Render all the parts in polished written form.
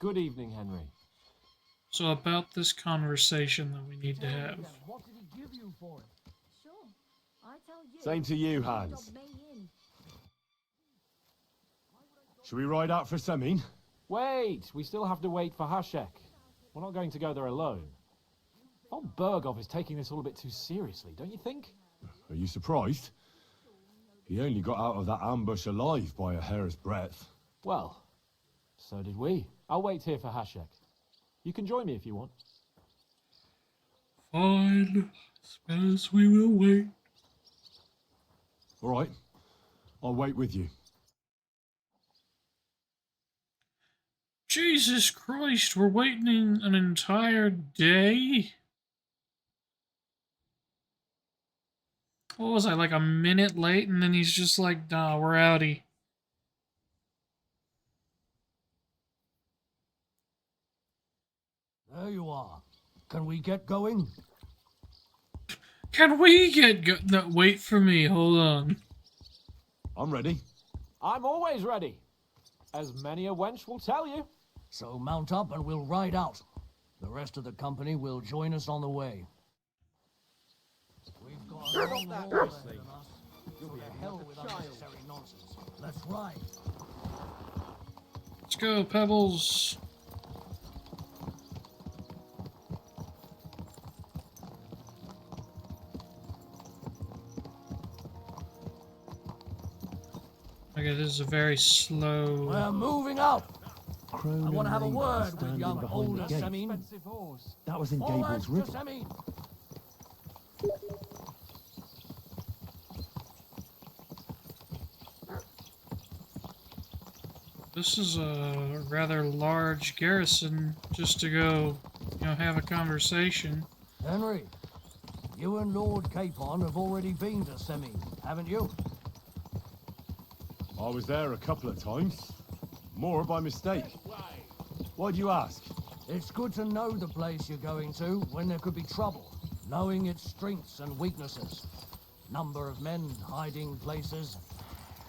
Good evening, Henry. So about this conversation that we need to have. What did he give you for it? Sure. I tell you. Same to you, the job Hans. may in. Should we ride out for Semin? Wait, we still have to wait for Hashek. We're not going to go there alone. Von Bergov is taking this all a bit too seriously, don't you think? Are you surprised? He only got out of that ambush alive by a hair's breadth. Well, so did we. I'll wait here for Hashek. You can join me if you want. Fine. Suppose we will wait. All right. I'll wait with you. Jesus Christ, we're waiting an entire day? What was I, like a minute late? And then he's just like, nah, we're outie. There you are. Can we get going? Can we get no, wait for me, hold on. I'm ready. I'm always ready. As many a wench will tell you. So mount up and we'll ride out. The rest of the company will join us on the way. We've got a long haul ahead of us. To hell with unnecessary nonsense. Let's ride. Let's go, Pebbles. Okay, this is a very slow... We're moving out. Crone I want to have a and Raven word with standing young behind older the gate. Semin. That was in Forward Gable's to River. Semin. This is a rather large garrison just to go, have a conversation. Henry, you and Lord Capon have already been to Semin, haven't you? I was there a couple of times. More by mistake. Why do you ask? It's good to know the place you're going to when there could be trouble, knowing its strengths and weaknesses. Number of men, hiding places.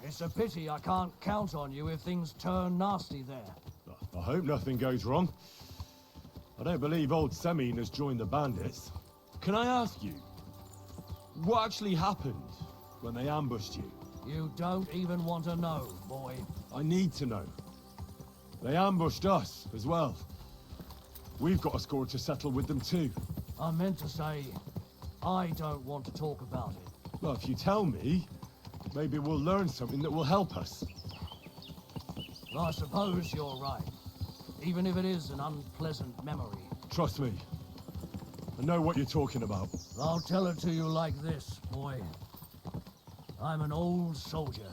It's a pity I can't count on you if things turn nasty there. I hope nothing goes wrong. I don't believe old Semin has joined the bandits. Can I ask you, what actually happened when they ambushed you? You don't even want to know, boy. I need to know. They ambushed us as well. We've got a score to settle with them too. I meant to say, I don't want to talk about it. Well, if you tell me, maybe we'll learn something that will help us. I suppose you're right. Even if it is an unpleasant memory. Trust me. I know what you're talking about. I'll tell it to you like this, boy. I'm an old soldier.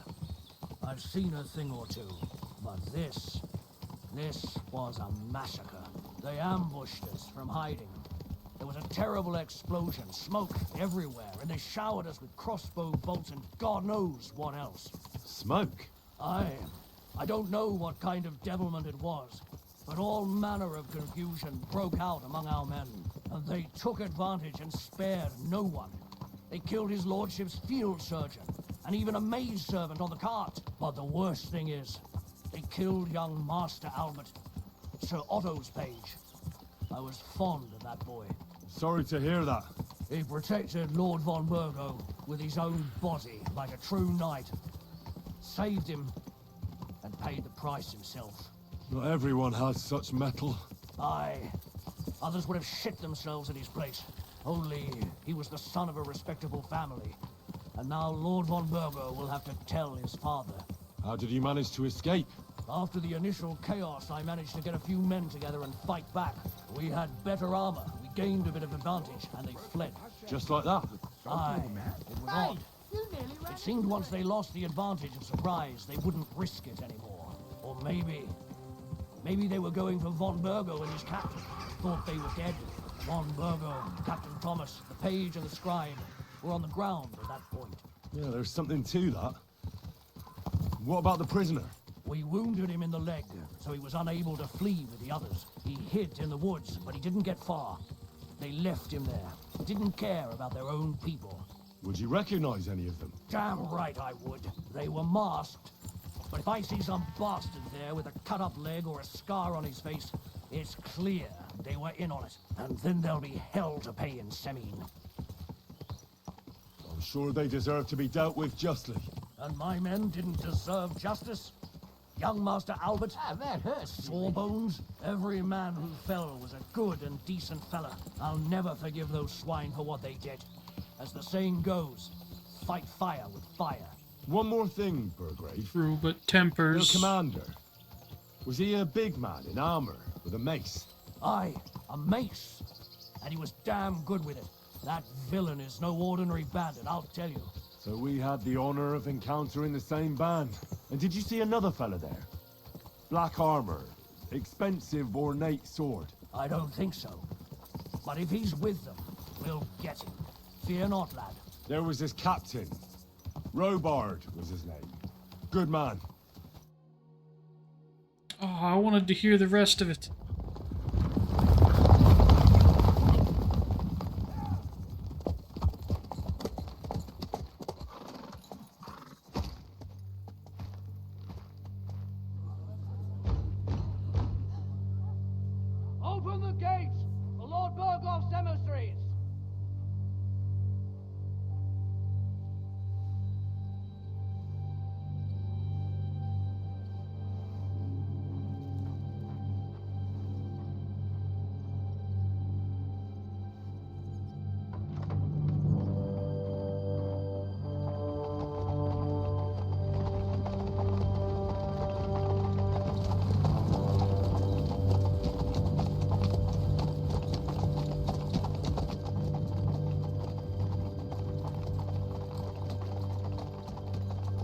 I've seen a thing or two. But this was a massacre. They ambushed us from hiding. There was a terrible explosion, smoke everywhere, and they showered us with crossbow bolts and God knows what else. Smoke? I don't know what kind of devilment it was, but all manner of confusion broke out among our men, and they took advantage and spared no one. They killed his lordship's field surgeon, and even a maidservant on the cart. But the worst thing is, they killed young Master Albert, Sir Otto's page. I was fond of that boy. Sorry to hear that. He protected Lord von Burgo with his own body like a true knight. Saved him and paid the price himself. Not everyone has such metal. Aye. Others would have shit themselves at his place. Only he was the son of a respectable family. And now Lord von Burgo will have to tell his father. How did you manage to escape? After the initial chaos, I managed to get a few men together and fight back. We had better armor, we gained a bit of advantage, and they fled. Just like that? Aye, it was odd. It seemed once they lost the advantage of surprise, they wouldn't risk it anymore. Or maybe they were going for von Burgo and his captain. Thought they were dead. Von Burgo, Captain Thomas, the page and the scribe were on the ground at that point. Yeah, there's something to that. What about the prisoner? We wounded him in the leg, so he was unable to flee with the others. He hid in the woods, but he didn't get far. They left him there. Didn't care about their own people. Would you recognize any of them? Damn right I would. They were masked. But if I see some bastard there with a cut-up leg or a scar on his face, it's clear they were in on it. And then there'll be hell to pay in Semine. I'm sure they deserve to be dealt with justly. And my men didn't deserve justice? Young Master Albert? That hurts. Sawbones? Every man who fell was a good and decent fella. I'll never forgive those swine for what they did. As the saying goes, fight fire with fire. One more thing, Burgrave. True, but Your tempers. commander. Was he a big man in armor with a mace? Aye, a mace. And he was damn good with it. That villain is no ordinary bandit, I'll tell you. So we had the honor of encountering the same band. And did you see another fella there? Black armor, expensive ornate sword. I don't think so. But if he's with them, we'll get him. Fear not, lad. There was his captain. Robard was his name. Good man. Oh, I wanted to hear the rest of it. Open the gates for Lord Burgoff's emissaries.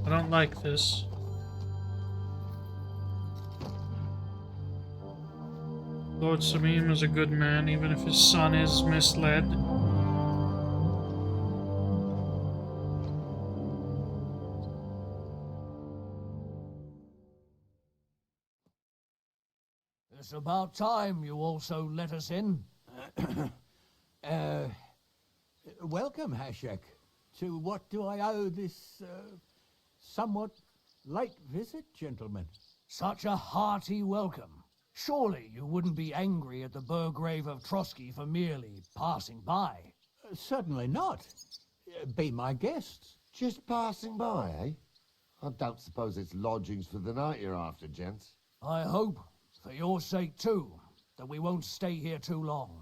I don't like this. Lord Samim is a good man, even if his son is misled. It's about time you also let us in. Welcome, Hashek. To what do I owe this, somewhat late visit, gentlemen? Such a hearty welcome. Surely you wouldn't be angry at the Burgrave of Trotsky for merely passing by. Certainly not. Be my guests. Just passing by, eh? I don't suppose it's lodgings for the night you're after, gents. I hope, for your sake too, that we won't stay here too long.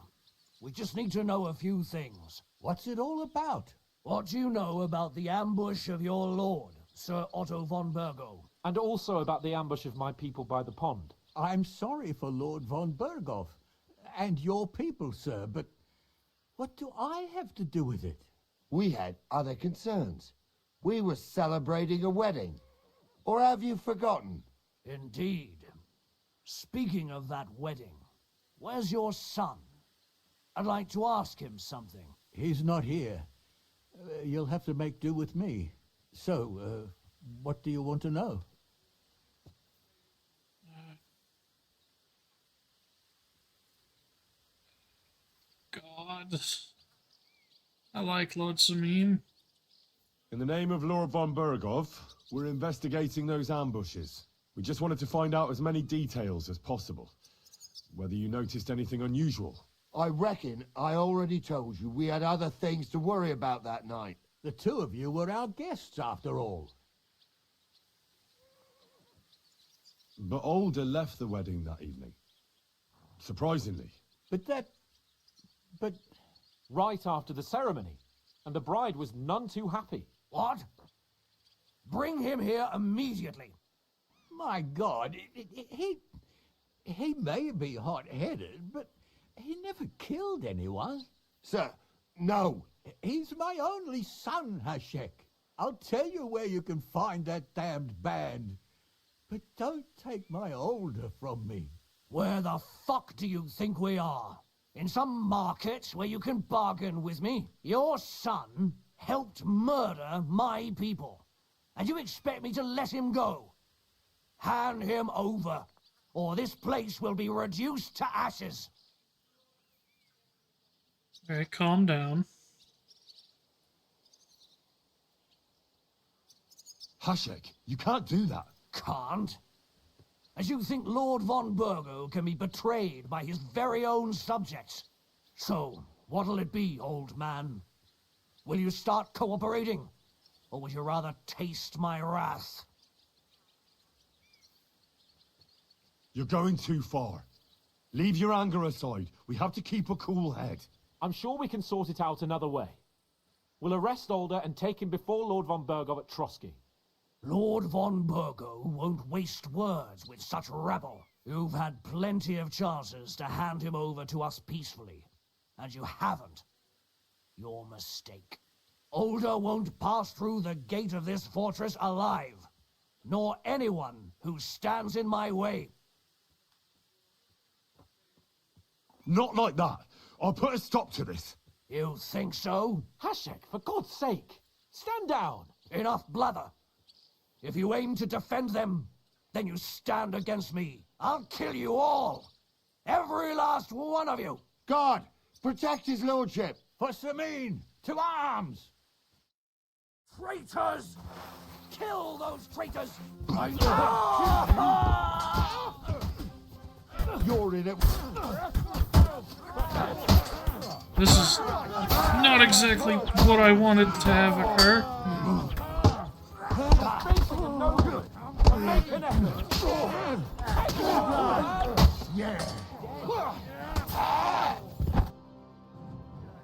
We just need to know a few things. What's it all about? What do you know about the ambush of your lord, Sir Otto von Burgo? And also about the ambush of my people by the pond. I'm sorry for Lord von Berghoff and your people, sir, but what do I have to do with it? We had other concerns. We were celebrating a wedding. Or have you forgotten? Indeed. Speaking of that wedding, where's your son? I'd like to ask him something. He's not here. You'll have to make do with me. So, what do you want to know? God. I like Lord Samim. In the name of Lord von Bergov, we're investigating those ambushes. We just wanted to find out as many details as possible. Whether you noticed anything unusual. I reckon I already told you we had other things to worry about that night. The two of you were our guests, after all. But Older left the wedding that evening. Surprisingly. But Right after the ceremony. And the bride was none too happy. What? Bring him here immediately. my God, he may be hot-headed, but he never killed anyone. Sir, no. He's my only son, Hashek. I'll tell you where you can find that damned band. But don't take my older from me. Where the fuck do you think we are? In some market where you can bargain with me? Your son helped murder my people. And you expect me to let him go? Hand him over, or this place will be reduced to ashes. Okay, calm down. Hashek, you can't do that. Can't? As you think Lord von Burgo can be betrayed by his very own subjects. So, what'll it be, old man? Will you start cooperating? Or would you rather taste my wrath? You're going too far. Leave your anger aside. We have to keep a cool head. I'm sure we can sort it out another way. We'll arrest Alder and take him before Lord von Burgov at Trotsky. Lord von Burgo won't waste words with such rabble. You've had plenty of chances to hand him over to us peacefully, and you haven't. Your mistake. Alder won't pass through the gate of this fortress alive, nor anyone who stands in my way. Not like that. I'll put a stop to this. You think so? Hashek, for God's sake, stand down. Enough blather. If you aim to defend them, then you stand against me. I'll kill you all. Every last one of you. God, protect his lordship. For Sameen, to arms! Traitors! Kill those traitors! You're in it. This is not exactly what I wanted to have occur. Basically no good. Make an effort. Yeah.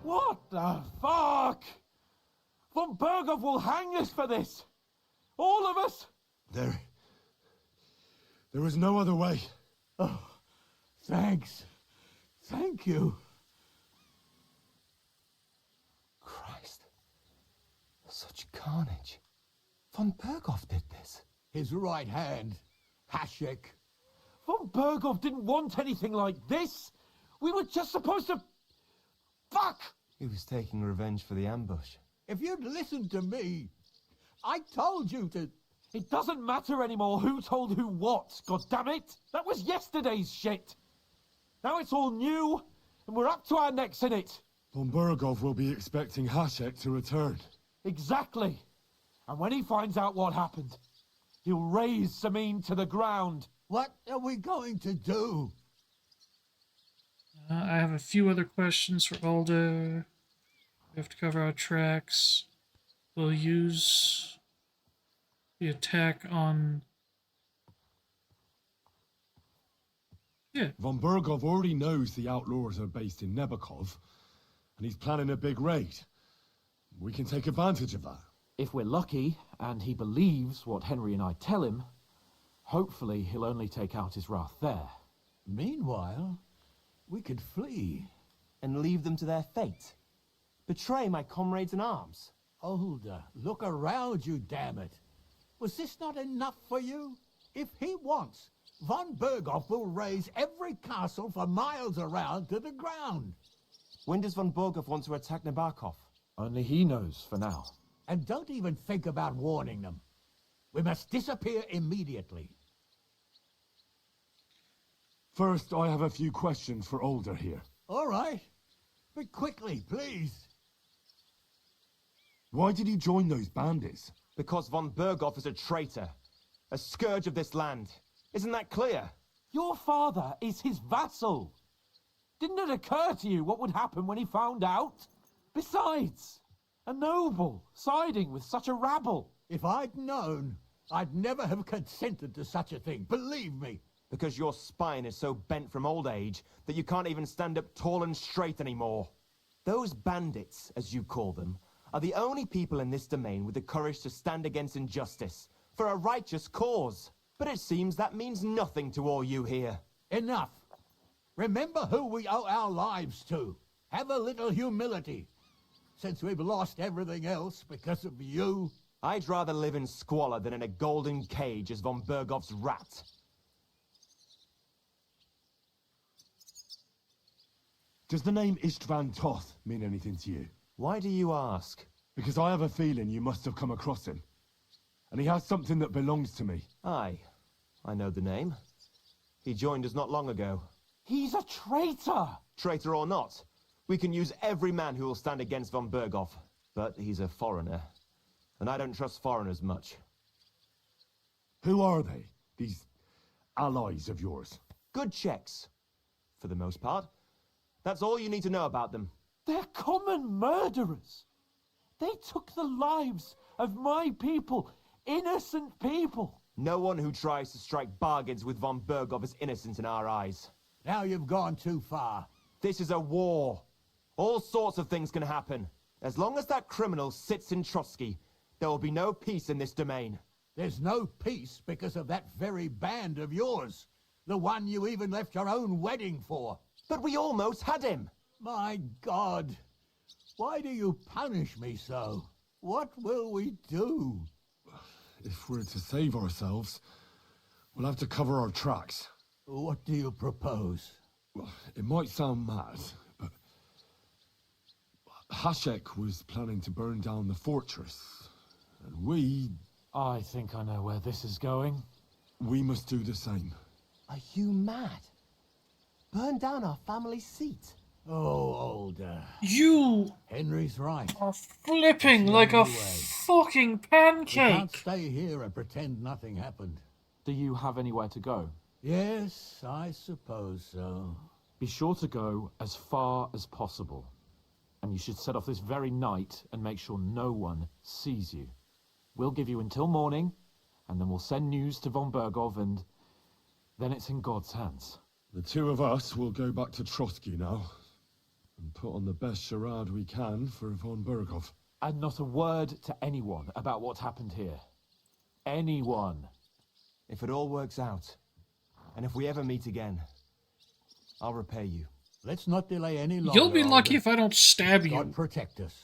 What the fuck? Von Burgov will hang us for this. All of us. There is no other way. Oh, thanks. Thank you. Christ. Such carnage. Von Burgov did this. His right hand, Hashek. Von Burgov didn't want anything like this. We were just supposed to... Fuck! He was taking revenge for the ambush. If you'd listened to me, I told you to... It doesn't matter anymore who told who what, goddammit! That was yesterday's shit! Now it's all new, and we're up to our necks in it! Von Burgov will be expecting Hashek to return. Exactly! And when he finds out what happened, he'll raze Sameen to the ground. What are we going to do? I have a few other questions for Alder. We have to cover our tracks. We'll use the attack on... Yeah. Von Burgov already knows the outlaws are based in Nebakov, and he's planning a big raid. We can take advantage of that. If we're lucky, and he believes what Henry and I tell him, hopefully he'll only take out his wrath there. Meanwhile, we could flee. And leave them to their fate. Betray my comrades in arms. Older, look around you, damn it. Was this not enough for you? If he wants, von Burgov will raise every castle for miles around to the ground. When does von Burgov want to attack Nabarkov? Only he knows for now. And don't even think about warning them. We must disappear immediately. First, I have a few questions for Older here. All right. But quickly, please. Why did he join those bandits? Because von Burgov is a traitor. A scourge of this land. Isn't that clear? Your father is his vassal. Didn't it occur to you what would happen when he found out? Besides, a noble siding with such a rabble. If I'd known, I'd never have consented to such a thing, believe me. Because your spine is so bent from old age that you can't even stand up tall and straight anymore. Those bandits, as you call them, are the only people in this domain with the courage to stand against injustice, for a righteous cause. But it seems that means nothing to all you here. Enough. Remember who we owe our lives to. Have a little humility. Since we've lost everything else because of you. I'd rather live in squalor than in a golden cage as von Burgov's rat. Does the name Istvan Toth mean anything to you? Why do you ask? Because I have a feeling you must have come across him. And he has something that belongs to me. Aye, I know the name. He joined us not long ago. He's a traitor! Traitor or not, we can use every man who will stand against von Burgov. But he's a foreigner, and I don't trust foreigners much. Who are they? These allies of yours? Good checks, for the most part. That's all you need to know about them. They're common murderers. They took the lives of my people, innocent people. No one who tries to strike bargains with von Berghoff is innocent in our eyes. Now you've gone too far. This is a war. All sorts of things can happen. As long as that criminal sits in Trotsky, there will be no peace in this domain. There's no peace because of that very band of yours. The one you even left your own wedding for. But we almost had him. My God. Why do you punish me so? What will we do? If we're to save ourselves, we'll have to cover our tracks. What do you propose? Well, it might sound mad, but Hashek was planning to burn down the fortress, and I think I know where this is going. we must do the same. Are you mad? Burn down our family seat. Oh, older. You Henry's right. are flipping like a fucking We can't pancake. stay here and pretend nothing happened. Do you have anywhere to go? Yes, I suppose so. Be sure to go as far as possible. And you should set off this very night and make sure no one sees you. We'll give you until morning, and then we'll send news to von Berghoff, and then it's in God's hands. The two of us will go back to Trotsky now, and put on the best charade we can for von Berghoff. And not a word to anyone about what happened here. Anyone. If it all works out, and if we ever meet again, I'll repay you. Let's not delay any longer. You'll be lucky Alder. if I don't stab God you. protect us.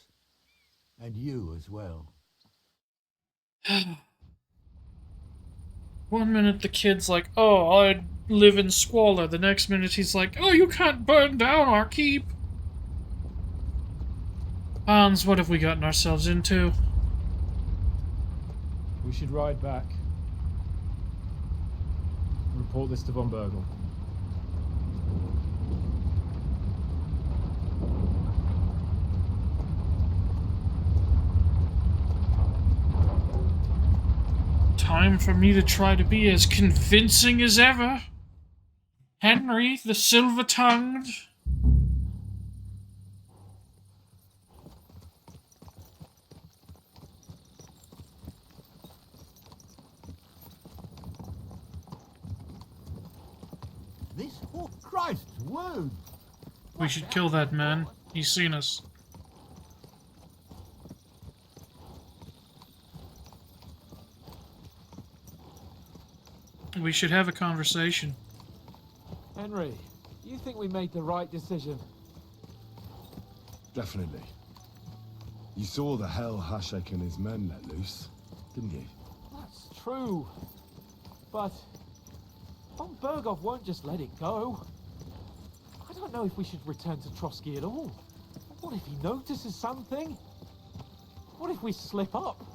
And you as well. 1 minute the kid's like, oh, I live in squalor. The next minute he's like, oh, you can't burn down our keep. Hans, what have we gotten ourselves into? We should ride back. Report this to von Berghoff. Time for me to try to be as convincing as ever. Henry, the silver-tongued. This, oh Christ's wound! We should kill that man. He's seen us. We should have a conversation. Henry, you think we made the right decision? Definitely. You saw the hell Hashek and his men let loose, didn't you? That's true. But von Berghoff won't just let it go. I don't know if we should return to Trotsky at all. What if he notices something? What if we slip up?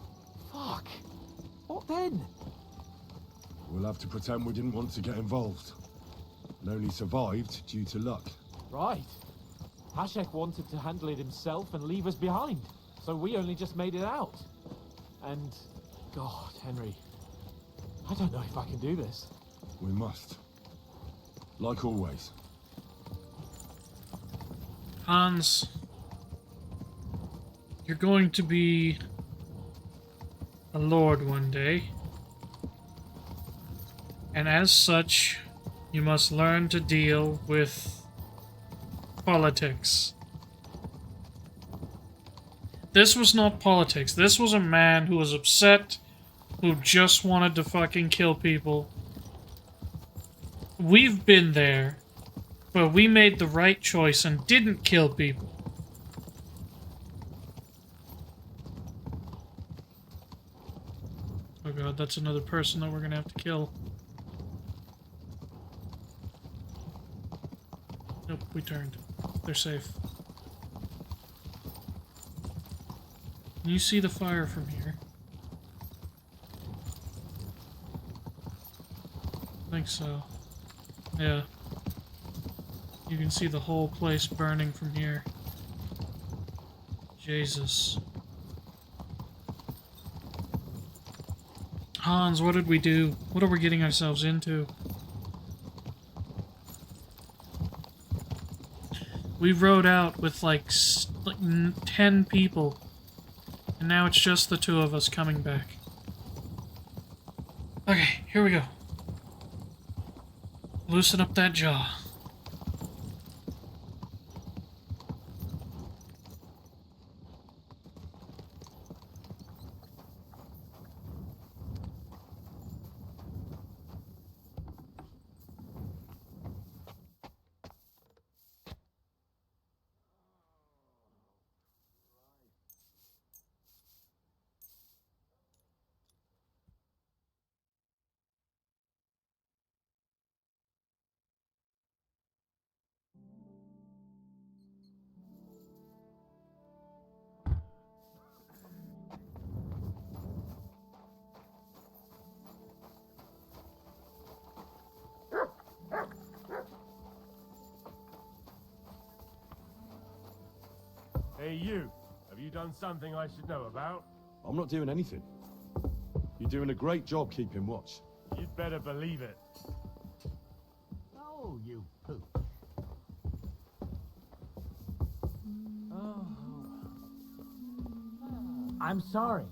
Fuck. What then? We'll have to pretend we didn't want to get involved, and only survived due to luck. Right. Hashek wanted to handle it himself and leave us behind, so we only just made it out. And, God, Henry, I don't know if I can do this. We must. Like always. Hans, you're going to be a lord one day. And as such, you must learn to deal with politics. This was not politics. This was a man who was upset, who just wanted to fucking kill people. We've been there, but we made the right choice and didn't kill people. Oh god, that's another person that we're gonna have to kill. Nope, we turned. They're safe. Can you see the fire from here? I think so. Yeah. You can see the whole place burning from here. Jesus. Hans, what did we do? What are we getting ourselves into? We rode out with like 10 people, and now it's just the two of us coming back. Okay, here we go. Loosen up that jaw. Hey, you. Have you done something I should know about? I'm not doing anything. You're doing a great job keeping watch. You'd better believe it. Oh, you poop. Oh. I'm sorry.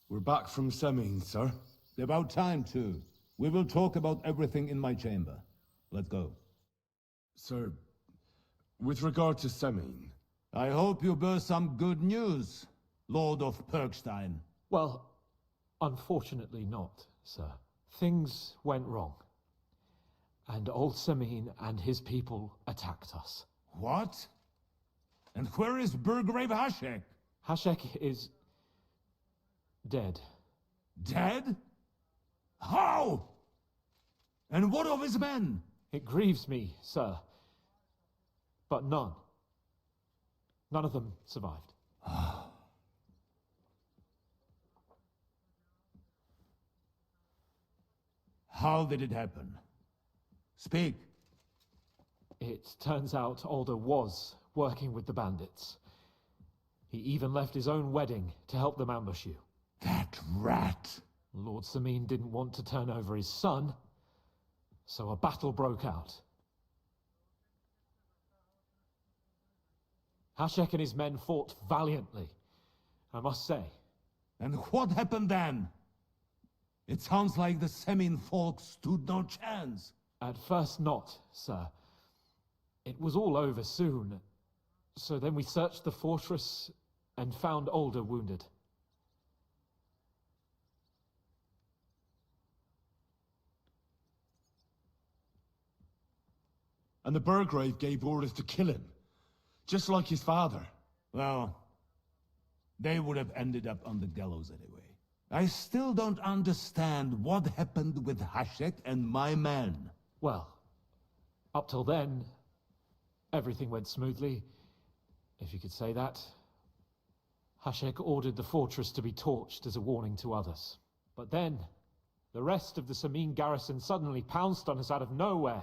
We're back from Semin, sir. About time, too. We will talk about everything in my chamber. Let's go. Sir, with regard to Semin... I hope you bear some good news, Lord of Perkstein. Well, unfortunately not, sir. Things went wrong. And old Semin and his people attacked us. What? And where is Burgrave Hashek? Hashek is... dead. Dead? How? And what of his men? It grieves me, sir. But none of them survived. How did it happen? Speak. It turns out Alder was working with the bandits. He even left his own wedding to help them ambush you. That rat! Lord Semin didn't want to turn over his son, so a battle broke out. Hashek and his men fought valiantly, I must say. And what happened then? It sounds like the Semin folk stood no chance. At first not, sir. It was all over soon. So then we searched the fortress and found Alder wounded. And the Burgrave gave orders to kill him. Just like his father. Well, they would have ended up on the gallows anyway. I still don't understand what happened with Hashek and my men. Well, up till then, everything went smoothly, if you could say that. Hashek ordered the fortress to be torched as a warning to others. But then, the rest of the Semin garrison suddenly pounced on us out of nowhere,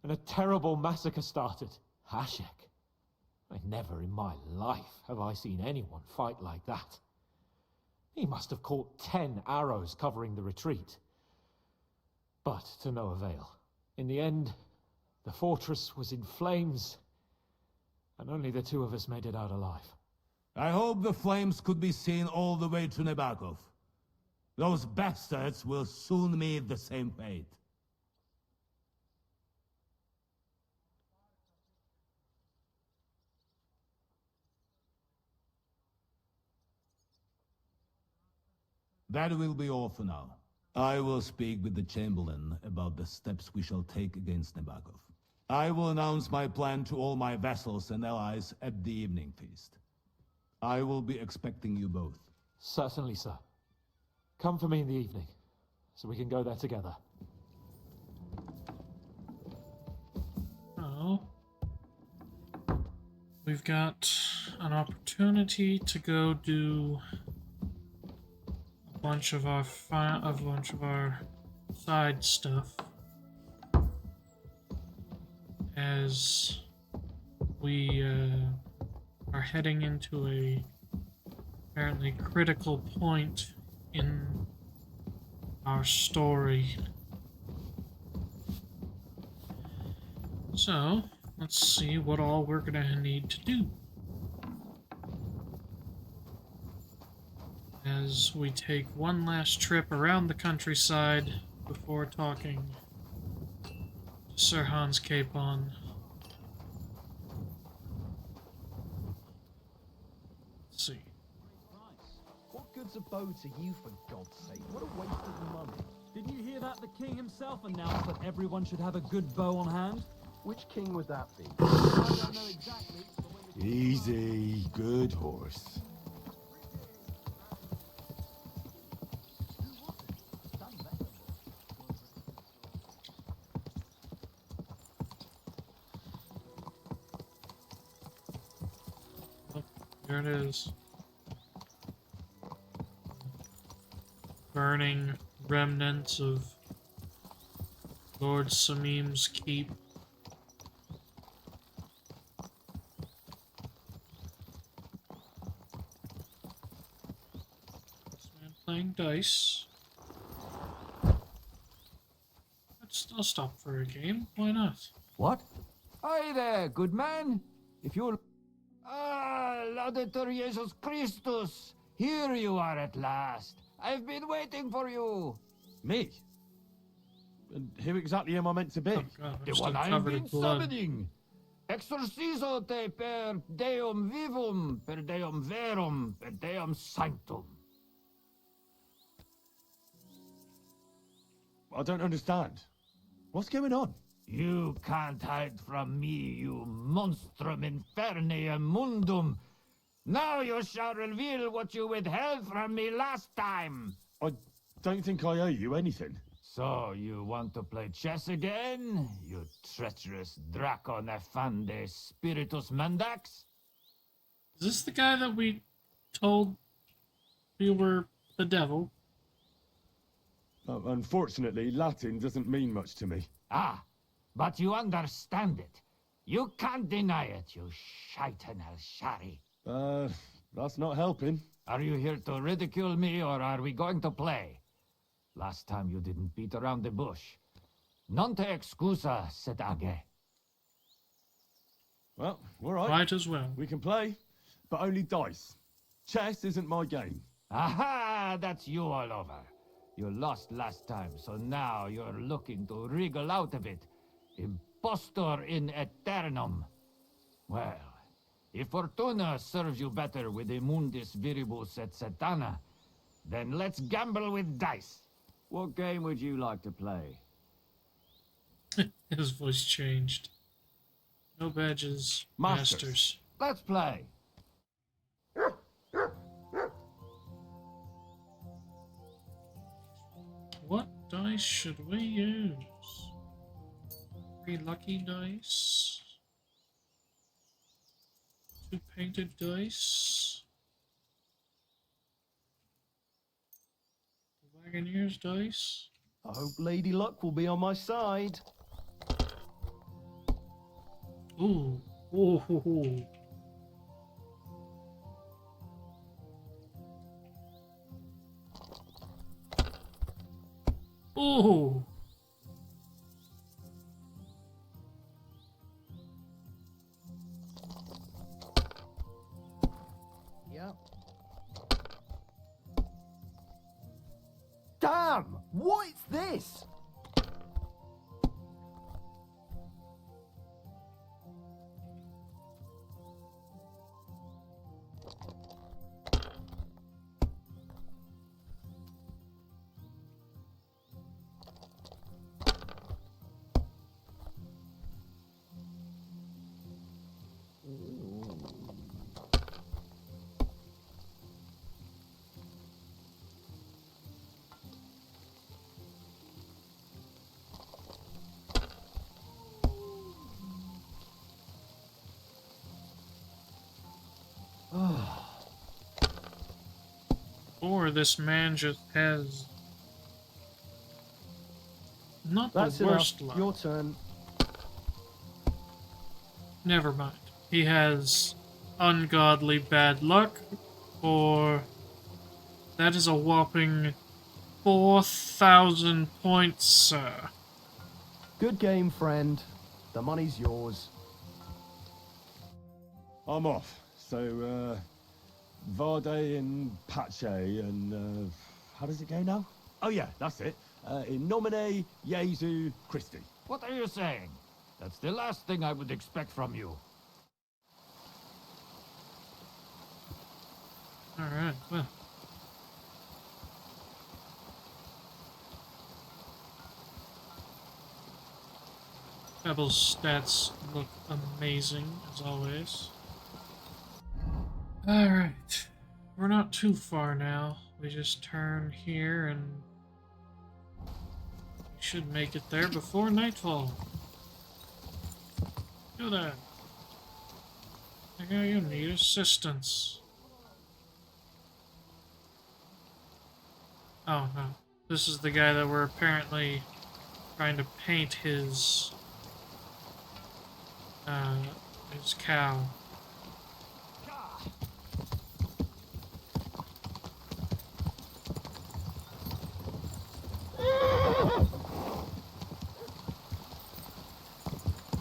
and a terrible massacre started. Hashek. Never in my life have I seen anyone fight like that. He must have caught 10 arrows covering the retreat. But to no avail. In the end, the fortress was in flames, and only the two of us made it out alive. I hope the flames could be seen all the way to Nebakov. Those bastards will soon meet the same fate. That will be all for now. I will speak with the Chamberlain about the steps we shall take against Nebakov. I will announce my plan to all my vassals and allies at the evening feast. I will be expecting you both. Certainly, sir. Come for me in the evening, so we can go there together. Oh. we've got an opportunity to go do a bunch of our side stuff as we are heading into a apparently critical point in our story. So, let's see what all we're gonna need to do as we take one last trip around the countryside before talking to Sir Hans Capon. Let's see. What good's a bow to you, for God's sake? What a waste of money. Didn't you hear that? The king himself announced that everyone should have a good bow on hand. Which king would that be? I don't know exactly. Easy, good horse. Oh, there it is. Burning remnants of Lord Samim's keep. This man playing dice. I'll stop for a game. Why not? What? Hi there, good man. If you'll... Ah, Laudetur Jesus Christus! Here you are at last. I've been waiting for you. Me? And who exactly am I meant to be? Oh God, I'm The still one I've covered been in blood. summoning. Exorcizo te per Deum vivum, per Deum verum, per Deum sanctum. I don't understand. What's going on? You can't hide from me, you monstrum infernium mundum. Now you shall reveal what you withheld from me last time. I don't think I owe you anything. So, you want to play chess again, you treacherous Draco Nefande Spiritus Mandax? Is this the guy that we told we were the devil? Unfortunately, Latin doesn't mean much to me. Ah, but you understand it. You can't deny it, you shaitan al-shari. That's not helping. Are you here to ridicule me, or are we going to play? Last time you didn't beat around the bush. Non te excusa, sed age. Well, all right. Might as well. We can play, but only dice. Chess isn't my game. Aha, that's you all over. You lost last time, so now you're looking to wriggle out of it. Impostor in aeternum. Well, if Fortuna serves you better with Immundis Viribus et Satana, then let's gamble with dice. What game would you like to play? His voice changed. No badges. Masters. Masters. Let's play. What dice should we use? 3 lucky dice. 2 painted dice. The Wagoneer's dice. I hope Lady Luck will be on my side. Ooh. Ooh. Hoo, hoo. Ooh. Yep. Damn! What is this? Or this man just has not That's the worst enough. luck. Your turn. Never mind. He has ungodly bad luck, or that is a whopping 4,000 points, sir. Good game, friend. The money's yours. I'm off. So, Varde and Pache and, how does it go now? Oh yeah, that's it. In nomine Jesu Christi. What are you saying? That's the last thing I would expect from you. Alright, well. Pebble's stats look amazing, as always. Alright. We're not too far now. We just turn here and we should make it there before nightfall. Do that. I know you need assistance. Oh no. This is the guy that we're apparently trying to paint his cow.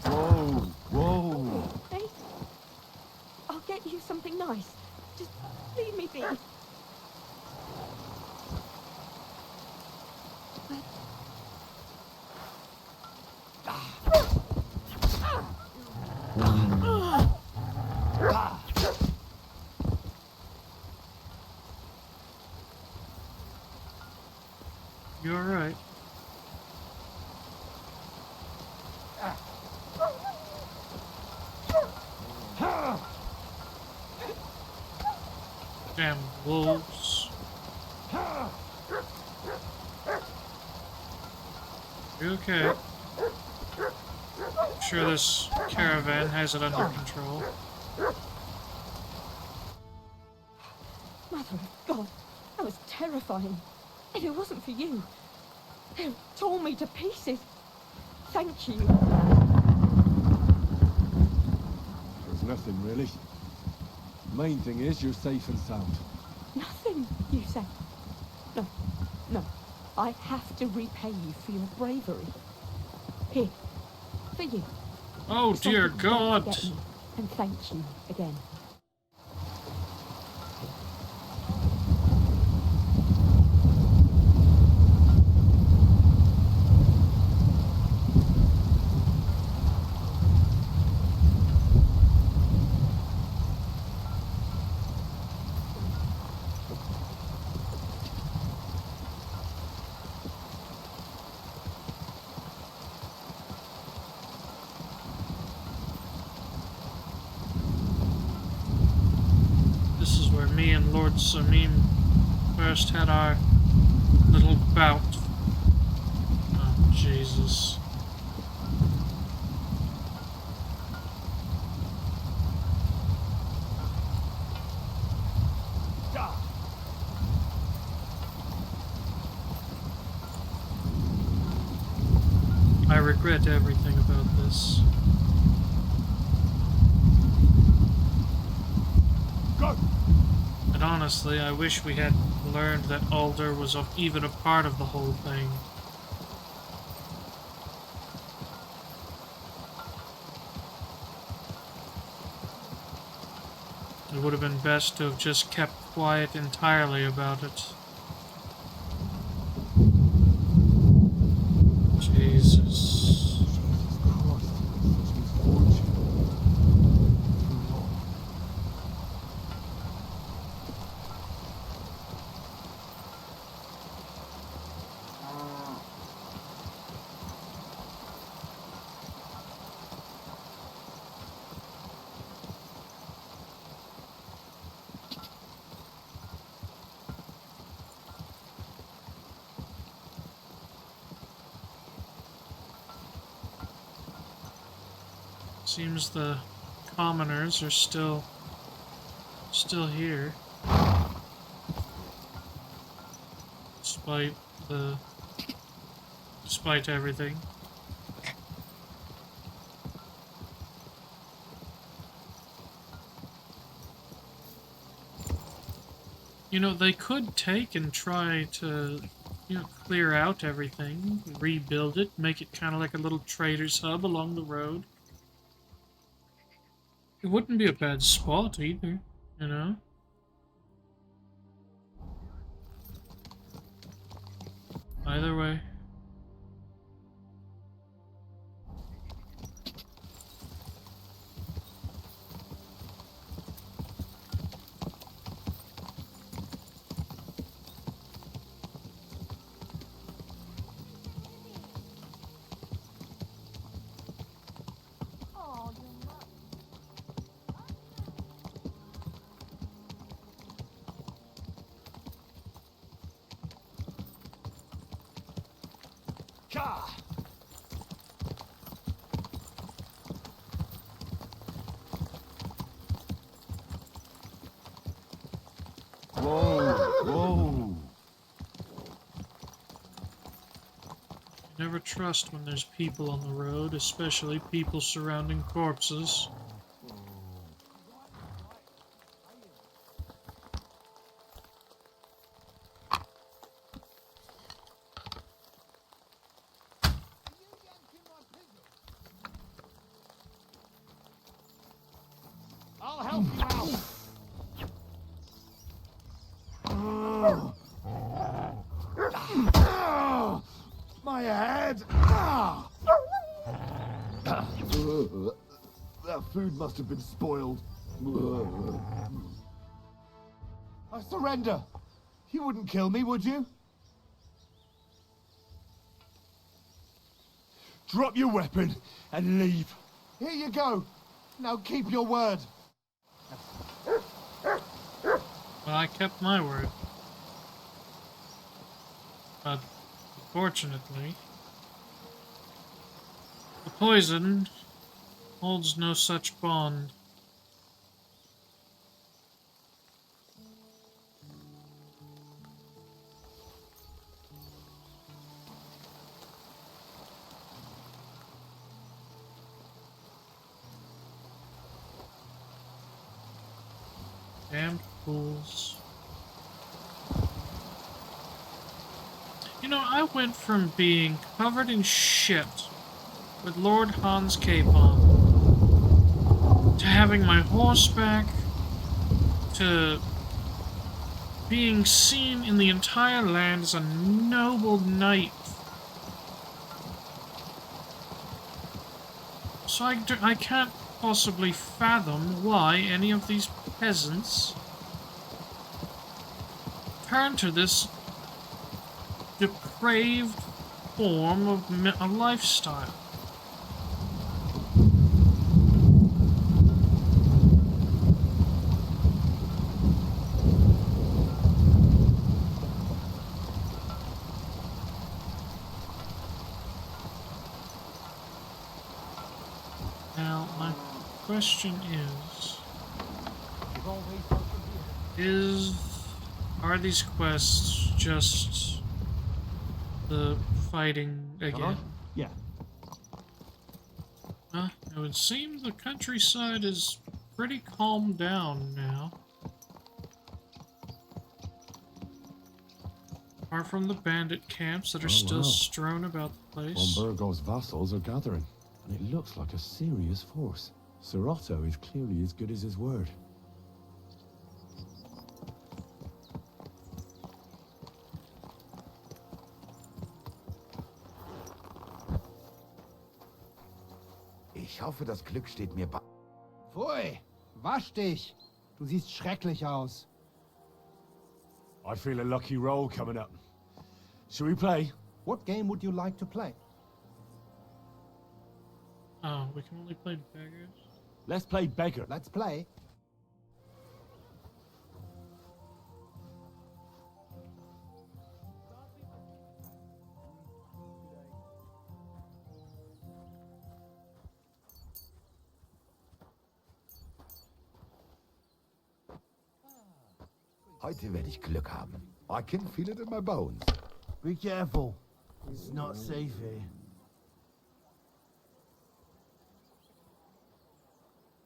Whoa, whoa. Hey, I'll get you something nice. Just leave me be. You're right. Damn wolves. You okay? I'm sure this caravan has it under control. Mother of God, that was terrifying. If it wasn't for you, they'd have torn me to pieces. Thank you. There's nothing really. Main thing is you're safe and sound. Nothing, you say? No, no. I have to repay you for your bravery. Here, for you. Oh dear Something God! to get me, and thank you again. This is where me and Lord Samim first had our little bout. Oh, Jesus. I regret everything about this. Go! And honestly, I wish we had learned that Alder was even a part of the whole thing. It would have been best to have just kept quiet entirely about it. Jesus. Seems the commoners are still still here. Despite everything. You know, they could take and try to, you know, clear out everything, rebuild it, make it kind of like a little trader's hub along the road. It wouldn't be a bad spot either, you know? Either way. Whoa! Never trust when there's people on the road, especially people surrounding corpses. I'll help you out. My head! That food must have been spoiled. I surrender. You wouldn't kill me, would you? Drop your weapon and leave. Here you go. Now keep your word. Well, I kept my word. But, unfortunately, the poison holds no such bond. Damned fools. You know, I went from being covered in shit with Lord Hans Cape on to having my horse back to being seen in the entire land as a noble knight. So I can't possibly fathom why any of these peasants turn to this depraved form of a lifestyle. Now, my question are these quests just the fighting again? Yeah. It would seem the countryside is pretty calmed down now. Apart from the bandit camps that are still strewn about the place. Von Burgov's vassals are gathering, and it looks like a serious force. Sir Otto is clearly as good as his word. Ich hoffe, das Glück steht mir bei. Pfui, wasch dich. Du siehst schrecklich aus. I feel a lucky roll coming up. Shall we play? What game would you like to play? Oh, we can only play beggars? Let's play beggar. Let's play. Heute werde ich Glück haben. I can feel it in my bones. Be careful. It's not safe here.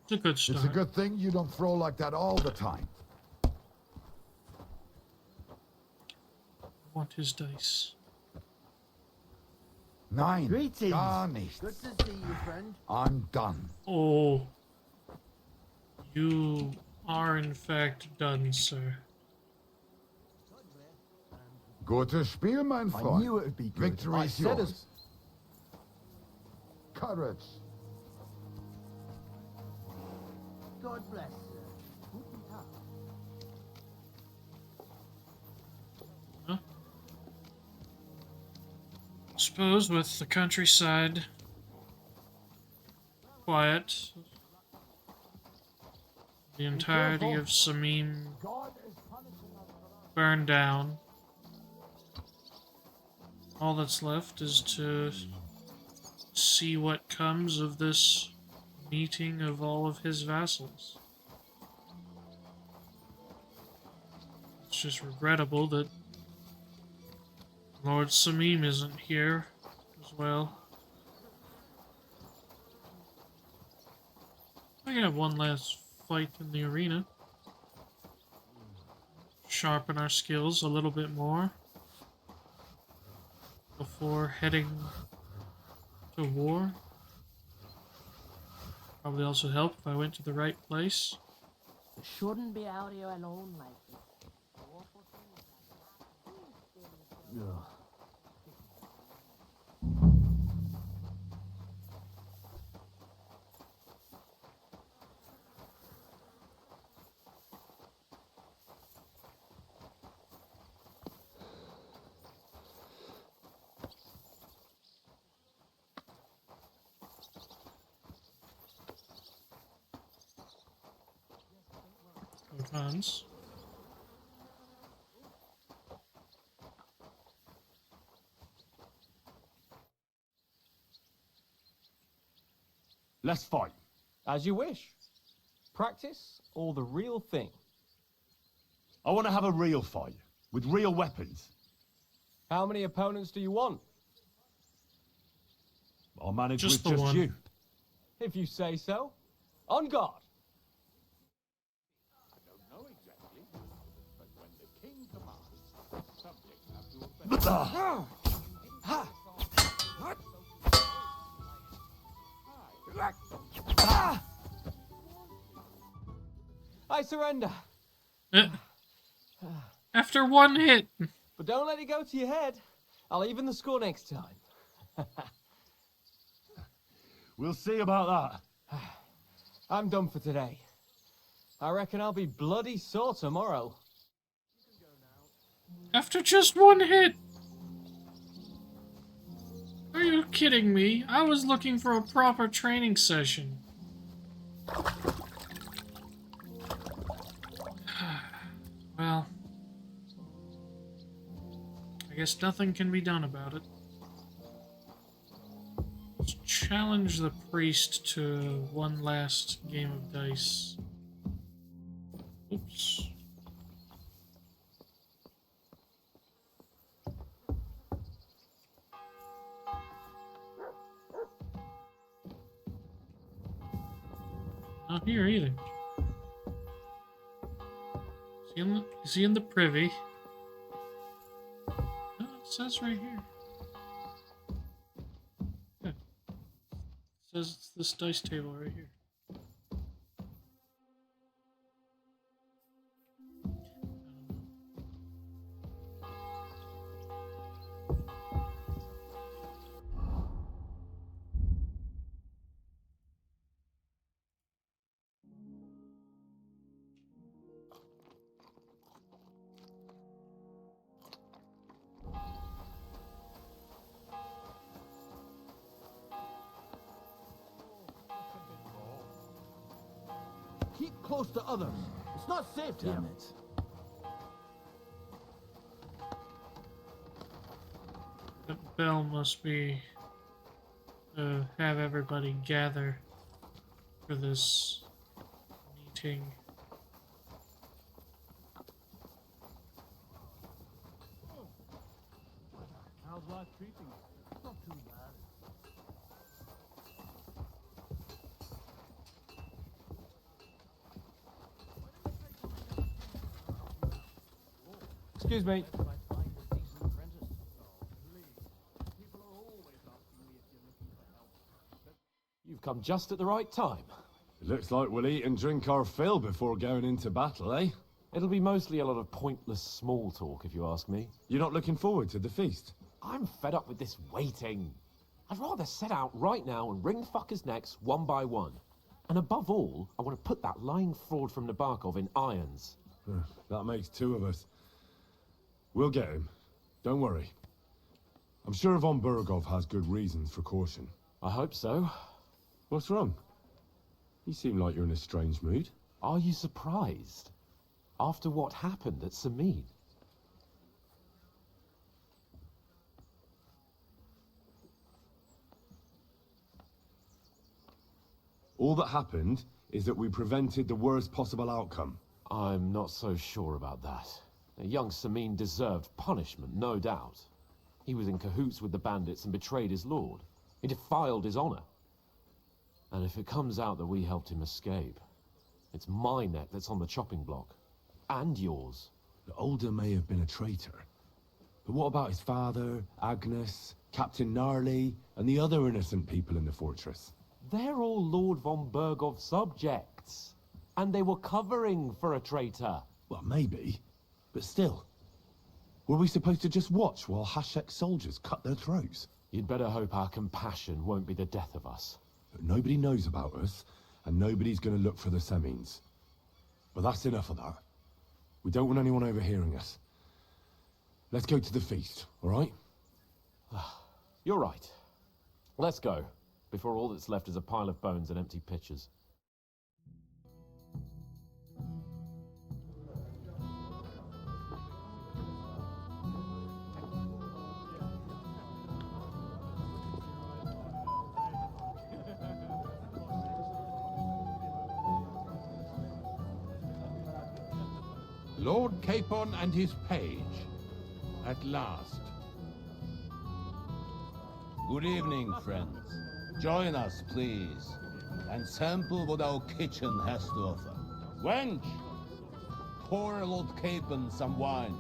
It's a good start. It's a good thing you don't throw like that all the time. I want his dice. Nein, Greetings. gar nichts. Good to see you, friend. I'm done. Oh. You are in fact done, sir. Gutes Spiel, mein I Freund. knew it would be good. Victory I is said yours. as- Courage. God bless, sir. Guten Tag. Huh? Suppose with the countryside quiet, the entirety of Samim burned down, all that's left is to see what comes of this meeting of all of his vassals. It's just regrettable that Lord Samim isn't here as well. I can have one last fight in the arena. Sharpen our skills a little bit more before heading to war. Probably also help if I went to the right place. Shouldn't be out here alone like this. Awful things like that. Both hands. Let's fight. As you wish. Practice or the real thing? I want to have a real fight, with real weapons. How many opponents do you want? I'll manage Just with the just one. you. If you say so. On guard. I don't know exactly, but when the king commands, subjects have to obey. I surrender. After one hit. But don't let it go to your head. I'll even the score next time. We'll see about that. I'm done for today. I reckon I'll be bloody sore tomorrow. After just one hit. Are you kidding me? I was looking for a proper training session. Well, I guess nothing can be done about it. Let's challenge the priest to one last game of dice. Oops. Not here either. Is he in the privy? No, it says right here. Yeah. It says it's this dice table right here. Keep close to others. It's not safe here. Damn it. That bell must be have everybody gather for this meeting. life treating you? Not too bad. Excuse me. You've come just at the right time. It looks like we'll eat and drink our fill before going into battle, eh? It'll be mostly a lot of pointless small talk, if you ask me. You're not looking forward to the feast? I'm fed up with this waiting. I'd rather set out right now and wring fuckers' necks one by one. And above all, I want to put that lying fraud from Nabokov in irons. That makes two of us. We'll get him. Don't worry. I'm sure von Burgov has good reasons for caution. I hope so. What's wrong? You seem like you're in a strange mood. Are you surprised? After what happened at Samin? All that happened is that we prevented the worst possible outcome. I'm not so sure about that. The young Samin deserved punishment, no doubt. He was in cahoots with the bandits and betrayed his lord. He defiled his honor. And if it comes out that we helped him escape, it's my neck that's on the chopping block. And yours. The Older may have been a traitor. But what about his father, Agnes, Captain Gnarly, and the other innocent people in the fortress? They're all Lord von Burgov's subjects. And they were covering for a traitor. Well, maybe. But still. Were we supposed to just watch while Hashek's soldiers cut their throats? You'd better hope our compassion won't be the death of us. But nobody knows about us, and nobody's gonna look for the Semines. But that's enough of that. We don't want anyone overhearing us. Let's go to the feast, all right? You're right. Let's go, before all that's left is a pile of bones and empty pitchers. Lord Capon and his page. At last. Good evening, friends. Join us, please, and sample what our kitchen has to offer. Wench! Pour Lord Capon some wine.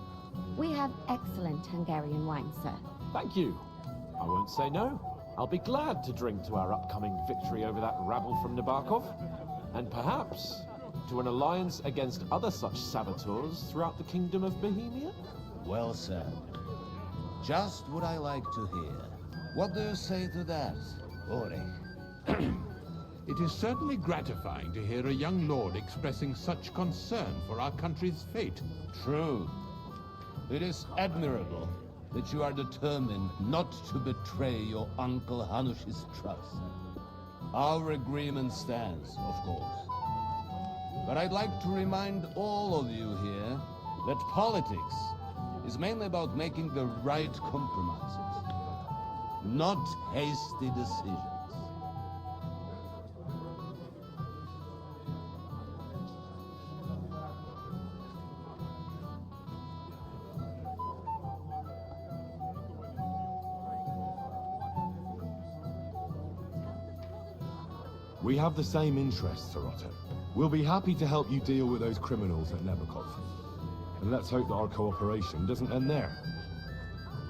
We have excellent Hungarian wine, sir. Thank you. I won't say no. I'll be glad to drink to our upcoming victory over that rabble from Nabokov. And perhaps to an alliance against other such saboteurs throughout the Kingdom of Bohemia? Well said. Just what I like to hear. What do you say to that, Ulrich? It is certainly gratifying to hear a young lord expressing such concern for our country's fate. True. It is admirable that you are determined not to betray your Uncle Hanush's trust. Our agreement stands, of course. But I'd like to remind all of you here that politics is mainly about making the right compromises, not hasty decisions. We have the same interests, Sir Otto. We'll be happy to help you deal with those criminals at Nebokov. And let's hope that our cooperation doesn't end there.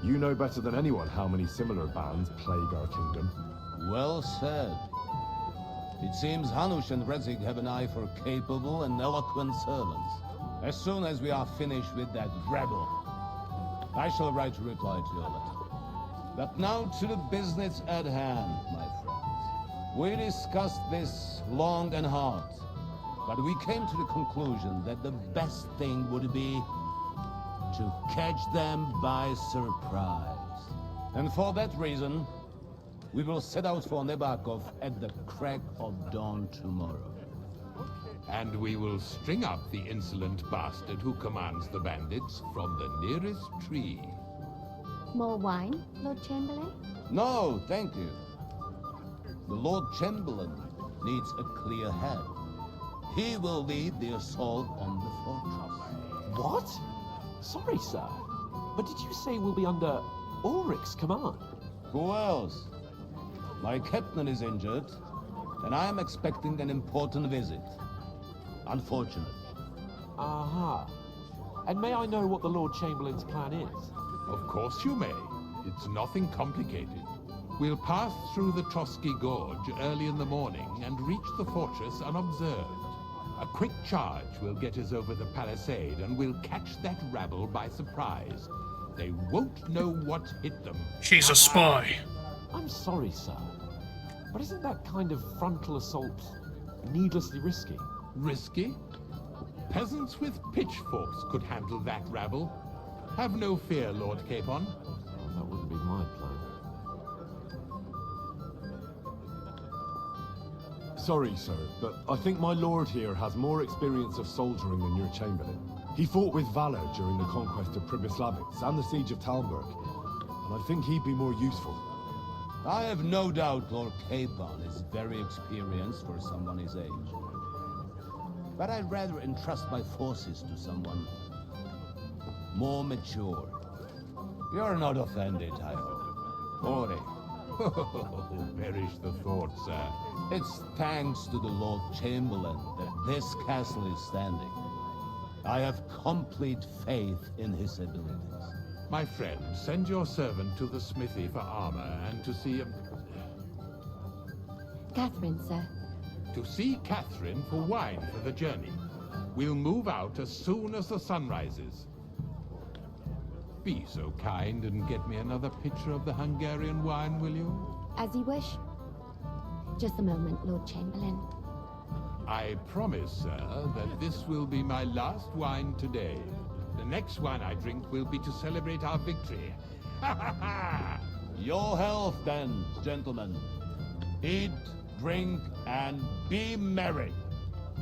You know better than anyone how many similar bands plague our kingdom. Well said. It seems Hanush and Rezig have an eye for capable and eloquent servants. As soon as we are finished with that rabble, I shall write a reply to your letter. But now to the business at hand, my friends. We discussed this long and hard, but we came to the conclusion that the best thing would be to catch them by surprise. And for that reason, we will set out for Nebokov at the crack of dawn tomorrow. And we will string up the insolent bastard who commands the bandits from the nearest tree. More wine, Lord Chamberlain? No, thank you. The Lord Chamberlain needs a clear head. He will lead the assault on the fortress. What? Sorry, sir. But did you say we'll be under Ulrich's command? Who else? My captain is injured, and I am expecting an important visit. Unfortunate. Aha. And may I know what the Lord Chamberlain's plan is? Of course you may. It's nothing complicated. We'll pass through the Trotsky Gorge early in the morning and reach the fortress unobserved. A quick charge will get us over the palisade, and we'll catch that rabble by surprise. They won't know what hit them. She's a spy. I'm sorry, sir, but isn't that kind of frontal assault needlessly risky? Risky? Peasants with pitchforks could handle that rabble. Have no fear, Lord Capon. Well, that wouldn't be my plan. Sorry, sir, but I think my lord here has more experience of soldiering than your chamberlain. He fought with valor during the conquest of Pribyslavitz and the siege of Talmberg, and I think he'd be more useful. I have no doubt Lord Capon is very experienced for someone his age. But I'd rather entrust my forces to someone more mature. You're not offended, I hope. Ore. Perish the thought, sir. It's thanks to the Lord Chamberlain that this castle is standing. I have complete faith in his abilities. My friend, send your servant to the smithy for armor and to see him. Catherine, sir. To see Catherine for wine for the journey. We'll move out as soon as the sun rises. Be so kind and get me another pitcher of the Hungarian wine, will you? As you wish. Just a moment, Lord Chamberlain. I promise, sir, that this will be my last wine today. The next wine I drink will be to celebrate our victory. Ha ha ha! Your health, then, gentlemen. Eat, drink, and be merry.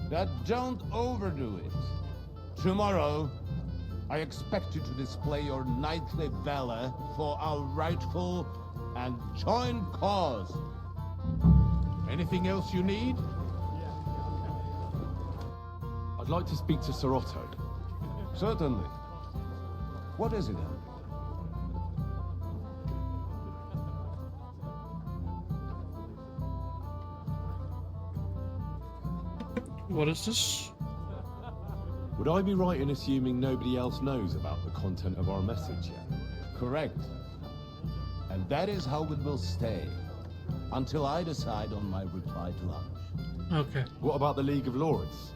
But don't overdo it. Tomorrow, I expect you to display your knightly valor for our rightful and joint cause. Anything else you need? I'd like to speak to Sir Otto. Certainly. What is it, then? What is this? Would I be right in assuming nobody else knows about the content of our message yet? Correct. And that is how it will stay, until I decide on my reply to lunch. Okay. What about the League of Lords?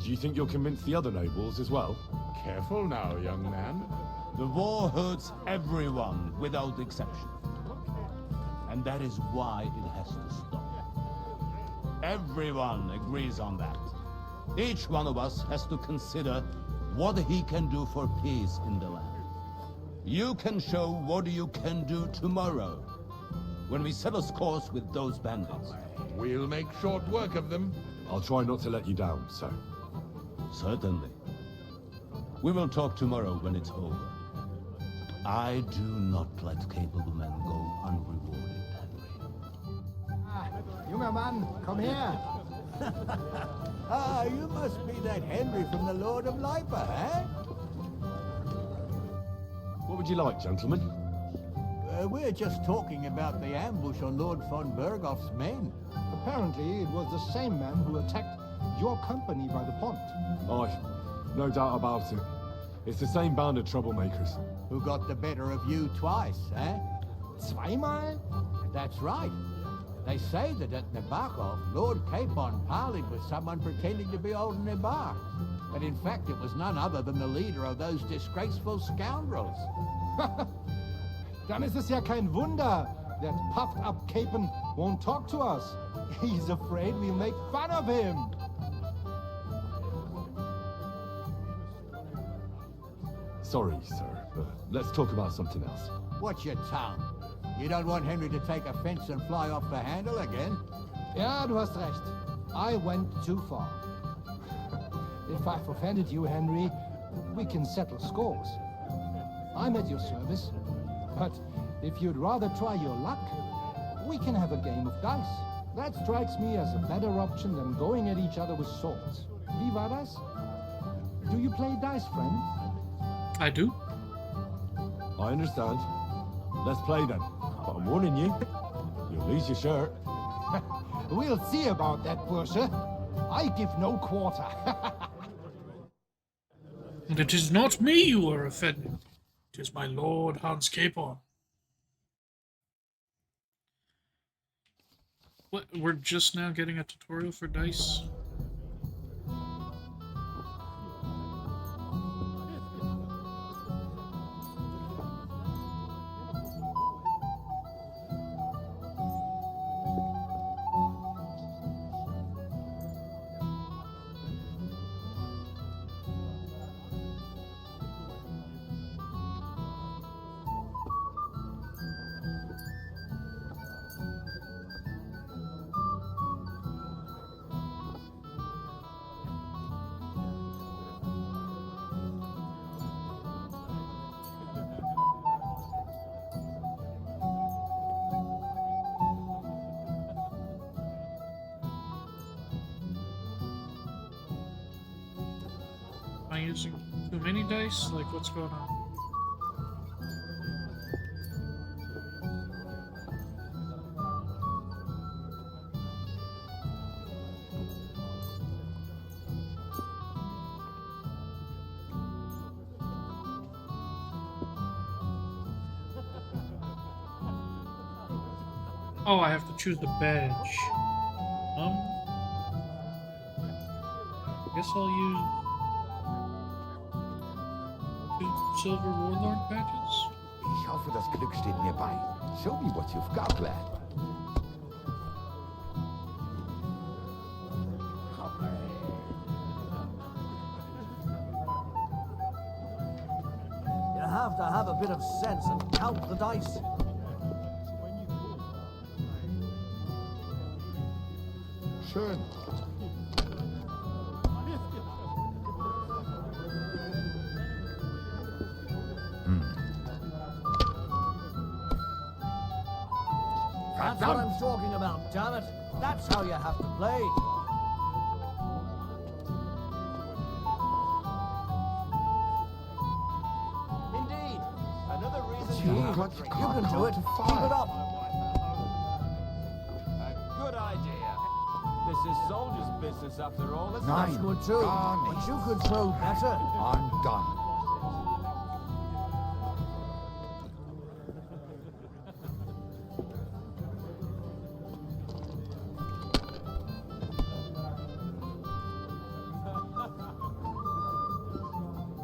Do you think you'll convince the other nobles as well? Careful now, young man. The war hurts everyone without exception. And that is why it has to stop. Everyone agrees on that. Each one of us has to consider what he can do for peace in the land. You can show what you can do tomorrow, when we settle scores with those bandits. We'll make short work of them. I'll try not to let you down, sir. Certainly. We will talk tomorrow when it's over. I do not let capable men go unrewarded, Henry. Ah, junger Mann, komm her! Ah, you must be that Henry from the Lord of Lipa, eh? What would you like, gentlemen? We're just talking about the ambush on Lord von Bergoff's men. Apparently, it was the same man who attacked your company by the pond. Aye, no doubt about it. It's the same band of troublemakers. Who got the better of you twice, eh? Zweimal? That's right. They say that at Nabokov, Lord Capon parleyed with someone pretending to be old Embark. But in fact, it was none other than the leader of those disgraceful scoundrels. Dann ist es ja kein Wunder that puffed-up Capon won't talk to us. He's afraid we'll make fun of him. Sorry, sir, but let's talk about something else. Watch your tongue. You don't want Henry to take offense and fly off the handle again? Ja, du hast recht. I went too far. If I've offended you, Henry, we can settle scores. I'm at your service. But if you'd rather try your luck, we can have a game of dice. That strikes me as a better option than going at each other with swords. Wie war das? Do you play dice, friend? I do. I understand. Let's play then. But I'm warning you, you'll lose your shirt. We'll see about that, Bursche. I give no quarter. And it is not me you are offending. It is my lord Hans Capon. What? We're just now getting a tutorial for dice? Am I using too many dice? Like, what's going on? Oh, I have to choose the badge. I guess I'll use 2 silver warlord badges. Ich hoffe, das Glück steht mir bei. Show me what you've got, lad. You have to have a bit of sense and count the dice. Schön. That's what I'm talking about, damn it. That's how you have to play. Indeed. Another reason You can do it. Keep it up. A good idea. This is soldier's business after all, isn't Nine. That's good too. But you could throw better. I'm done.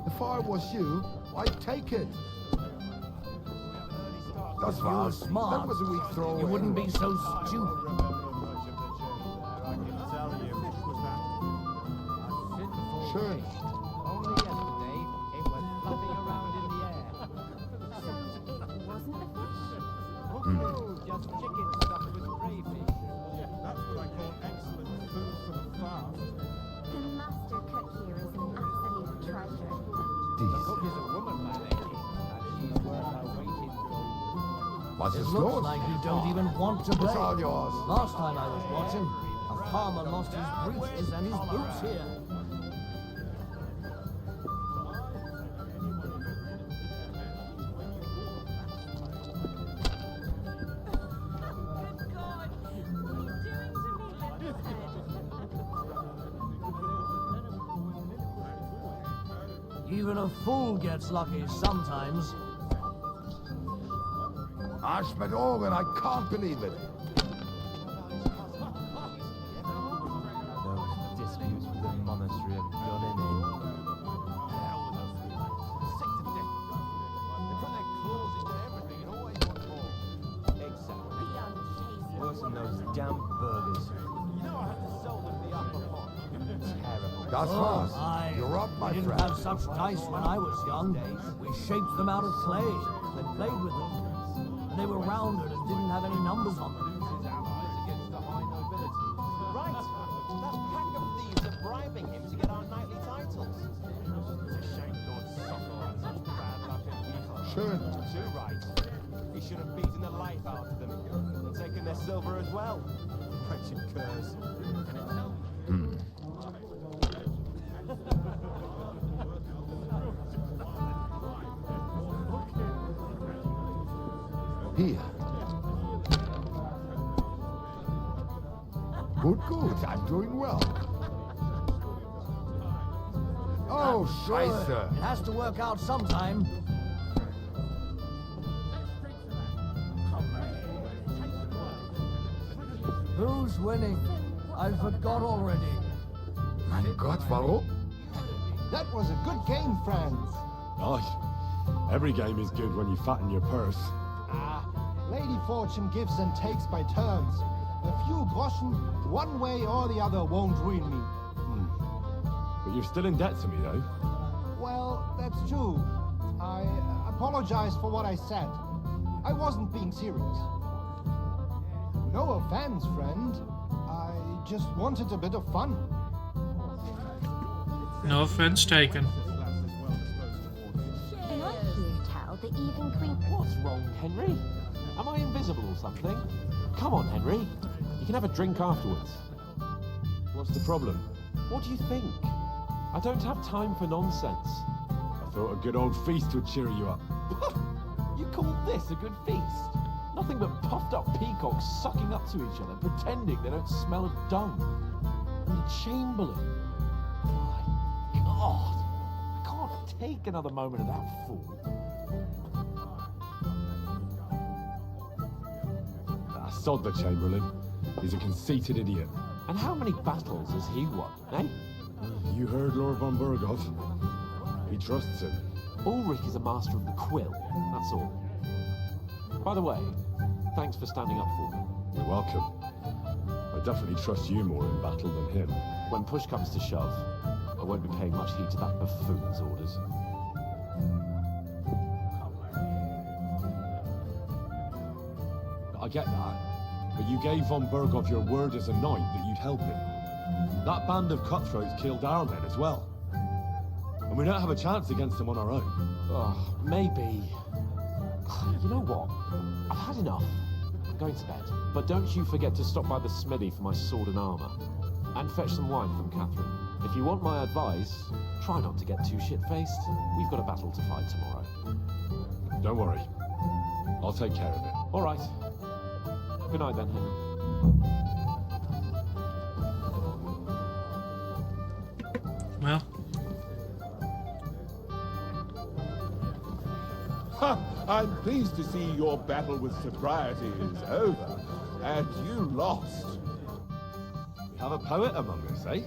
If I was you, I'd take it. Das If you were war's. smart, That was a weak throw. you wouldn't be so stupid. Schön. Only yesterday, it was fluffing around in the air. It wasn't a fish? Oh, just chicken stuffed with crayfish. That's what I call excellent food for the fast. The master cook here is an absolute treasure. The cook is a woman, my lady, and she's worth her weight in gold. Was It es looks los? like you don't even want to play. It's all yours. Last time I was watching, a farmer lost his breeches and his boots here. Even a fool gets lucky sometimes. Arsch met ogen, I can't believe it. Those disputes with the monastery have done in. Sick to death. They put their claws into everything and always want more. Exactly. Worse than those damn burgers. You know I have to sell them the upper pot. Terrible. Das war's. You're up, We my didn't friend. have such dice when I was young. We shaped them out of clay and played with them. And they were rounded and didn't have any numbers on them. Against the high nobility. Right. That pack of thieves are bribing him to get our knightly titles. It's a shame Lord Sokol had such bad luck at Ypres. Schön. Too right. He should have beaten the life out of them and taken their silver as well. Wretched curs. Here. Good, good. I'm doing well. Oh, Sure, Scheiße. it has to work out sometime. Who's winning? I forgot already. Mein Gott, warum? That was a good game, friends. Aye. Every game is good when you fatten your purse. Lady Fortune gives and takes by turns. A few groschen, one way or the other, won't ruin me. But you're still in debt to me, though. Well, that's true. I apologize for what I said. I wasn't being serious. No offense, friend. I just wanted a bit of fun. No offense taken. And I hear tell the even queen. What's wrong, Henry? Am I invisible or something? Come on, Henry. You can have a drink afterwards. What's the problem? What do you think? I don't have time for nonsense. I thought a good old feast would cheer you up. You call this a good feast? Nothing but puffed up peacocks sucking up to each other, pretending they don't smell of dung. And the Chamberlain. My God. I can't take another moment of that fool. Sod the Chamberlain. He's a conceited idiot. And how many battles has he won, eh? You heard Lord von Berghoff. He trusts him. Ulrich is a master of the quill, that's all. By the way, thanks for standing up for me. You're welcome. I definitely trust you more in battle than him. When push comes to shove, I won't be paying much heed to that buffoon's orders. I get that, but you gave von Berghoff your word as a knight that you'd help him. That band of cutthroats killed our men as well. And we don't have a chance against them on our own. Oh, maybe. You know what? I've had enough. I'm going to bed. But don't you forget to stop by the smithy for my sword and armor. And fetch some wine from Catherine. If you want my advice, try not to get too shit-faced. We've got a battle to fight tomorrow. Don't worry. I'll take care of it. All right. Good night then, Henry. Well. Ha! I'm pleased to see your battle with sobriety is over, and you lost. We have a poet among us, eh?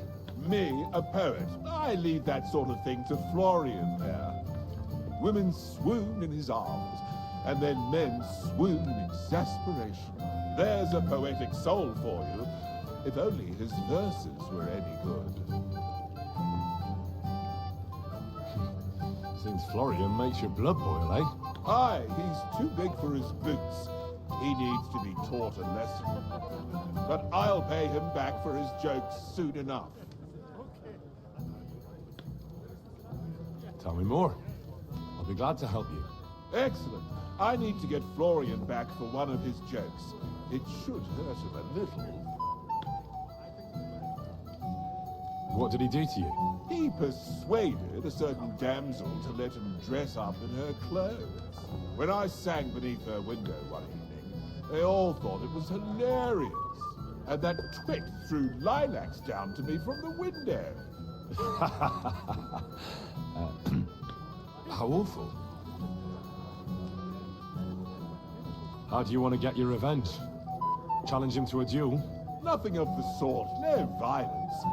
Me, a poet. I leave that sort of thing to Florian there. Women swoon in his arms, and then men swoon in exasperation. There's a poetic soul for you, if only his verses were any good. Seems Florian makes your blood boil, eh? Aye, he's too big for his boots. He needs to be taught a lesson. But I'll pay him back for his jokes soon enough. Tell me more. I'll be glad to help you. Excellent. I need to get Florian back for one of his jokes. It should hurt him a little. What did he do to you? He persuaded a certain damsel to let him dress up in her clothes. When I sang beneath her window one evening, they all thought it was hilarious. And that twit threw lilacs down to me from the window. How awful. How do you want to get your revenge? Challenge him to a duel? Nothing of the sort. No violence.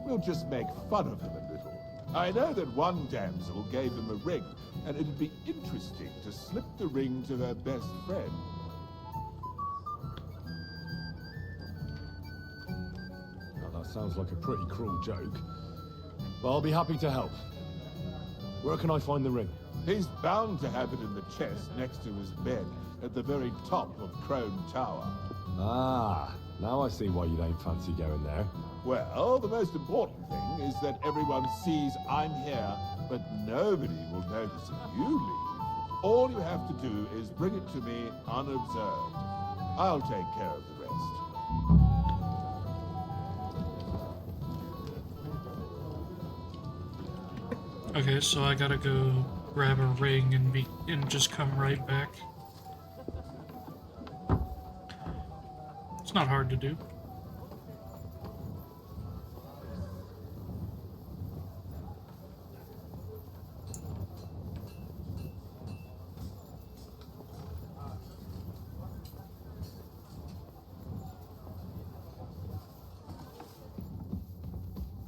We'll just make fun of him a little. I know that one damsel gave him a ring, and it'd be interesting to slip the ring to her best friend. Now that sounds like a pretty cruel joke. But I'll be happy to help. Where can I find the ring? He's bound to have it in the chest next to his bed, at the very top of Crone Tower. Ah, now I see why you don't fancy going there. Well, the most important thing is that everyone sees I'm here, but nobody will notice if you leave. All you have to do is bring it to me unobserved. I'll take care of the rest. Okay, so I gotta go grab a ring and just come right back. not hard to do.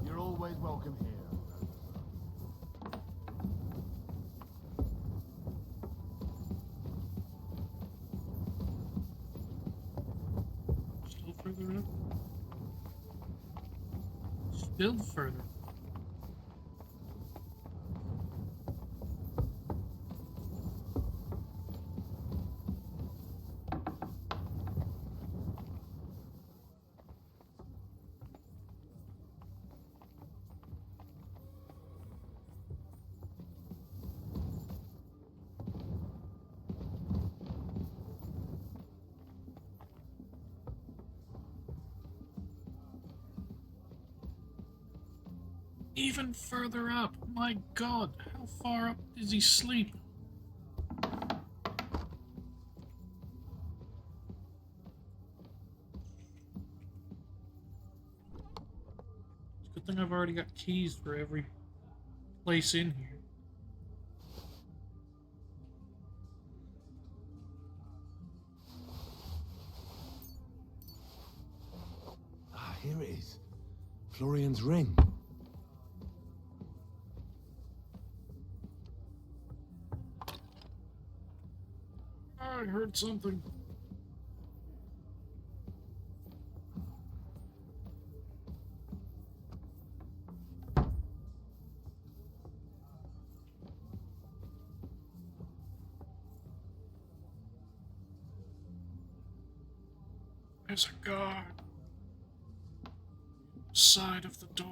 You're always welcome here. Still further up. Still further. Even further up. My God, how far up does he sleep? It's a good thing I've already got keys for every place in here. Ah, here it is. Florian's ring. I heard something. There's a guard. Side of the door.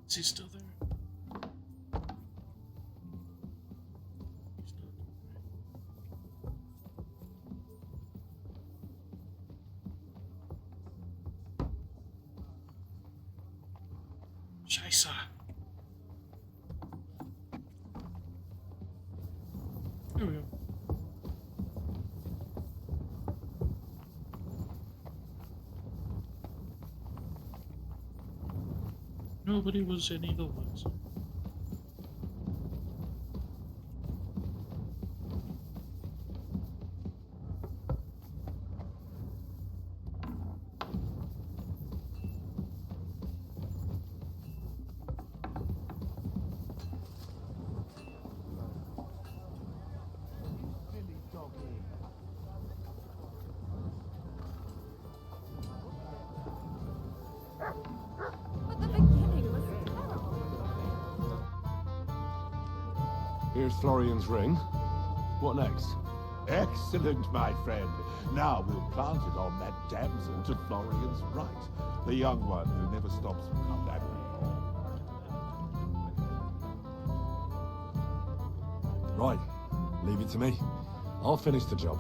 Is he still there? Scheiße. There we go. Nobody was any the wiser. But the beginning was terrible. Here's Florian's ring. What next? Excellent, my friend. Now we'll plant it on that damsel to Florian's right. The young one who never stops from contacting me. Right. Leave it to me. I'll finish the job.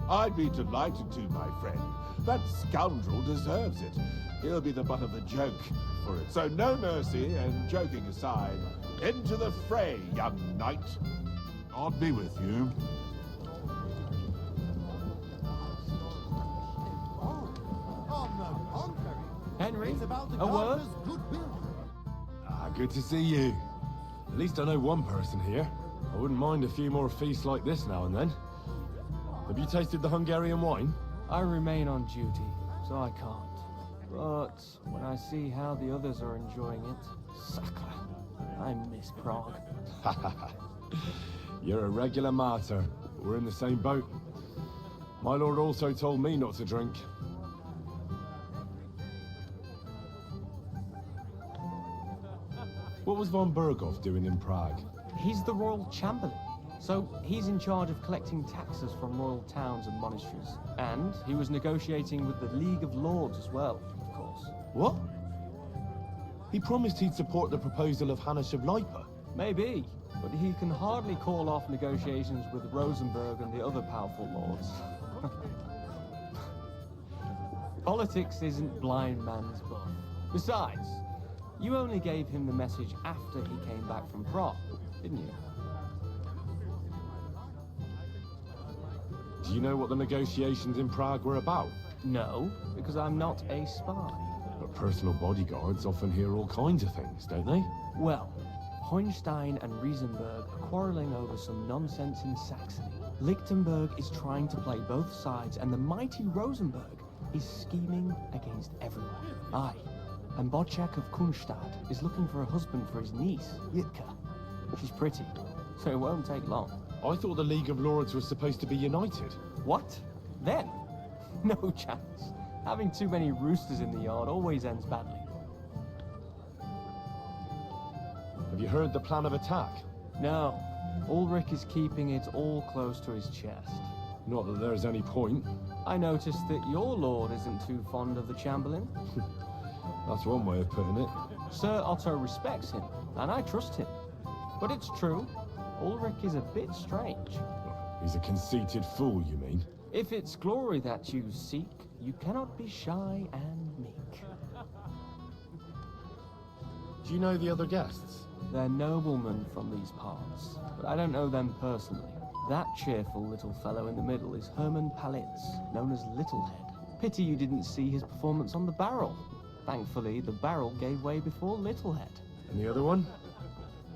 I'd be delighted to, my friend. That scoundrel deserves it. He'll be the butt of the joke for it. So no mercy, and joking aside, into the fray, young knight. I'll be with you. Henry, a word? Ah, good to see you. At least I know one person here. I wouldn't mind a few more feasts like this now and then. Have you tasted the Hungarian wine? I remain on duty, so I can't. But when I see how the others are enjoying it, sacre, I miss Prague. You're a regular martyr. We're in the same boat. My lord also told me not to drink. What was von Berghoff doing in Prague? He's the royal chamberlain, so he's in charge of collecting taxes from royal towns and monasteries. And he was negotiating with the League of Lords as well, of course. What? He promised he'd support the proposal of Hannes of Lipa. Maybe, but he can hardly call off negotiations with Rosenberg and the other powerful lords. Politics isn't blind man's buff. Besides, you only gave him the message after he came back from Prague, didn't you? Do you know what the negotiations in Prague were about? No, because I'm not a spy. But personal bodyguards often hear all kinds of things, don't they? Well, Hohenstein and Riesenberg are quarreling over some nonsense in Saxony. Lichtenberg is trying to play both sides, and the mighty Rosenberg is scheming against everyone. Aye, and Bodchak of Kunstadt is looking for a husband for his niece, Yitka. She's pretty, so it won't take long. I thought the League of Lords was supposed to be united. What? Then? No chance. Having too many roosters in the yard always ends badly. Have you heard the plan of attack? No. Ulrich is keeping it all close to his chest. Not that there's any point. I noticed that your lord isn't too fond of the Chamberlain. That's one way of putting it. Sir Otto respects him, and I trust him. But it's true, Ulrich is a bit strange. He's a conceited fool, you mean? If it's glory that you seek, you cannot be shy and meek. Do you know the other guests? They're noblemen from these parts, but I don't know them personally. That cheerful little fellow in the middle is Hermann Palitz, known as Littlehead. Pity you didn't see his performance on the barrel. Thankfully, the barrel gave way before Littlehead. And the other one?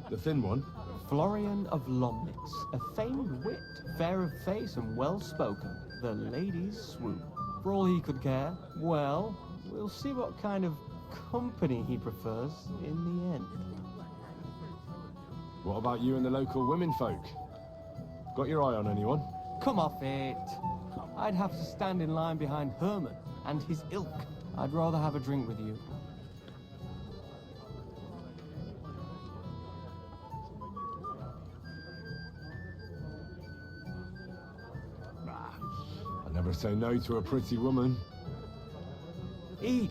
The thin one? Florian of Lomnitz, a famed wit, fair of face and well-spoken. The ladies swoon. For all he could care, well, we'll see what kind of company he prefers in the end. What about you and the local women folk? Got your eye on anyone? Come off it. I'd have to stand in line behind Herman and his ilk. I'd rather have a drink with you. I never say no to a pretty woman. Eat,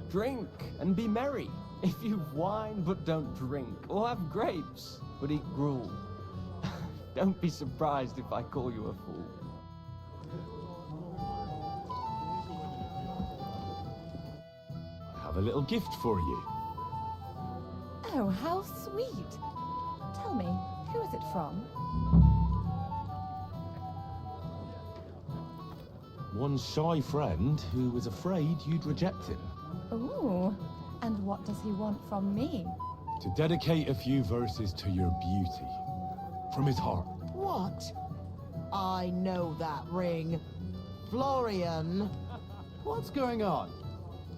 drink, and be merry. If you've wine but don't drink, or have grapes but eat gruel. Don't be surprised if I call you a fool. I have a little gift for you. Oh, how sweet. Tell me, who is it from? One shy friend who was afraid you'd reject him. Ooh, and what does he want from me? To dedicate a few verses to your beauty. From his heart. What? I know that ring. Florian. What's going on?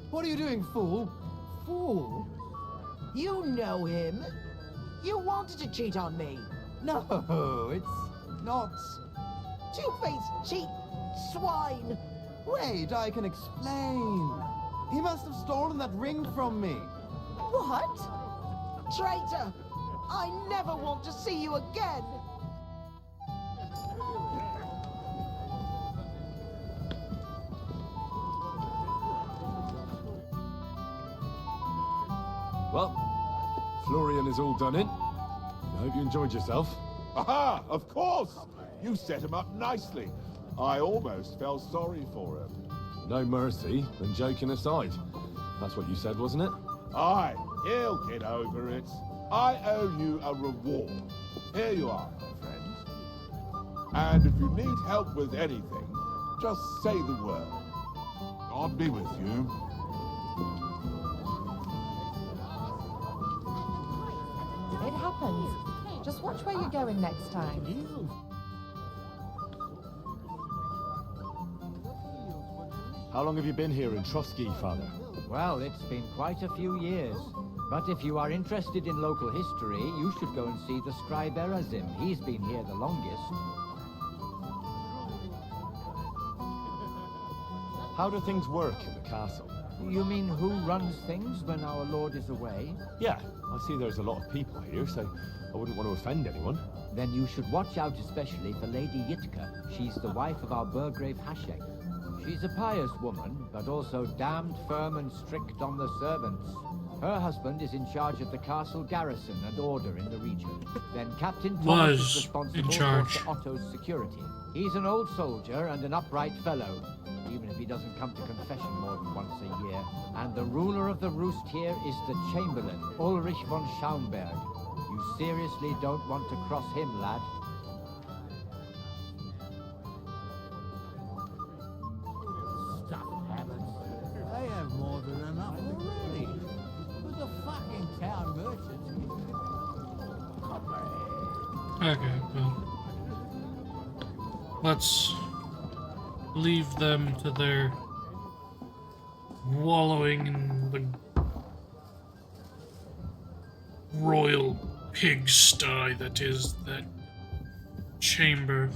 What are you doing, fool? Fool? You know him. You wanted to cheat on me. No, it's not. Two-faced cheat, swine. Wait, I can explain. He must have stolen that ring from me. What? Traitor! I never want to see you again! Well, Florian is all done in. I hope you enjoyed yourself. Aha! Of course! You set him up nicely. I almost felt sorry for him. No mercy, and joking aside. That's what you said, wasn't it? Aye, he'll get over it. I owe you a reward. Here you are, my friends. And if you need help with anything, just say the word. God be with you. It happens. Just watch where you're going next time. How long have you been here in Trotsky, Father? Well, it's been quite a few years. But if you are interested in local history, you should go and see the scribe Erazim. He's been here the longest. How do things work in the castle? You mean who runs things when our lord is away? Yeah, I see there's a lot of people here, so I wouldn't want to offend anyone. Then you should watch out especially for Lady Yitka. She's the wife of our Burgrave Hashek. She's a pious woman, but also damned firm and strict on the servants. Her husband is in charge of the castle garrison and order in the region. Then Captain Thomas is responsible for Sir Otto's security. He's an old soldier and an upright fellow, even if he doesn't come to confession more than once a year. And the ruler of the roost here is the Chamberlain, Ulrich von Schaumburg. You seriously don't want to cross him, lad? Stuffed habits. They have more than enough already. But the fucking town merchants Okay, well. Let's leave them to their wallowing in the royal pigsty that is that chamber.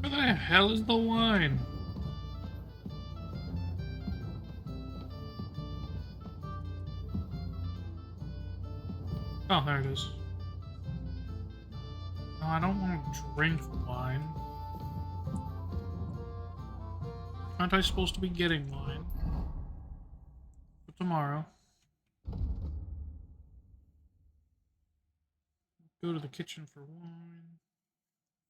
Where the hell is the wine? Oh, there it is. No, I don't want to drink wine. Aren't I supposed to be getting wine? For tomorrow. Go to the kitchen for wine.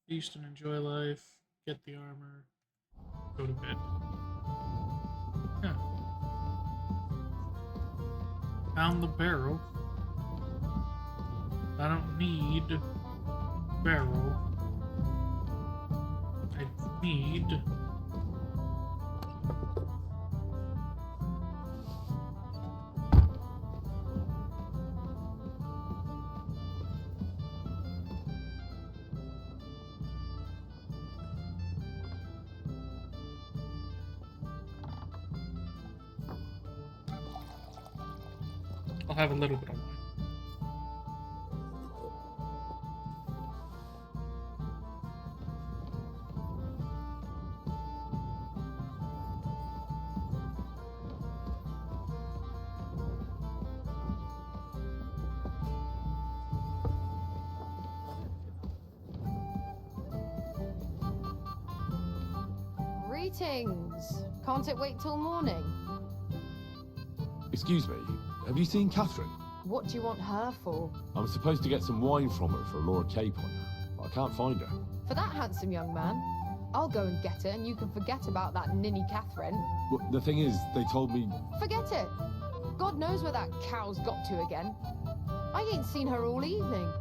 Feast and enjoy life. Get the armor. Go to bed. Yeah. Found the barrel. I don't need barrel. I need I'll have a little bit of wine. Greetings. Can't it wait till morning? Excuse me, have you seen Catherine? What do you want her for? I'm supposed to get some wine from her for Laura Capon. I can't find her. For that handsome young man? I'll go and get her and you can forget about that ninny Catherine. Well, the thing is, they told me... Forget it. God knows where that cow's got to again. I ain't seen her all evening.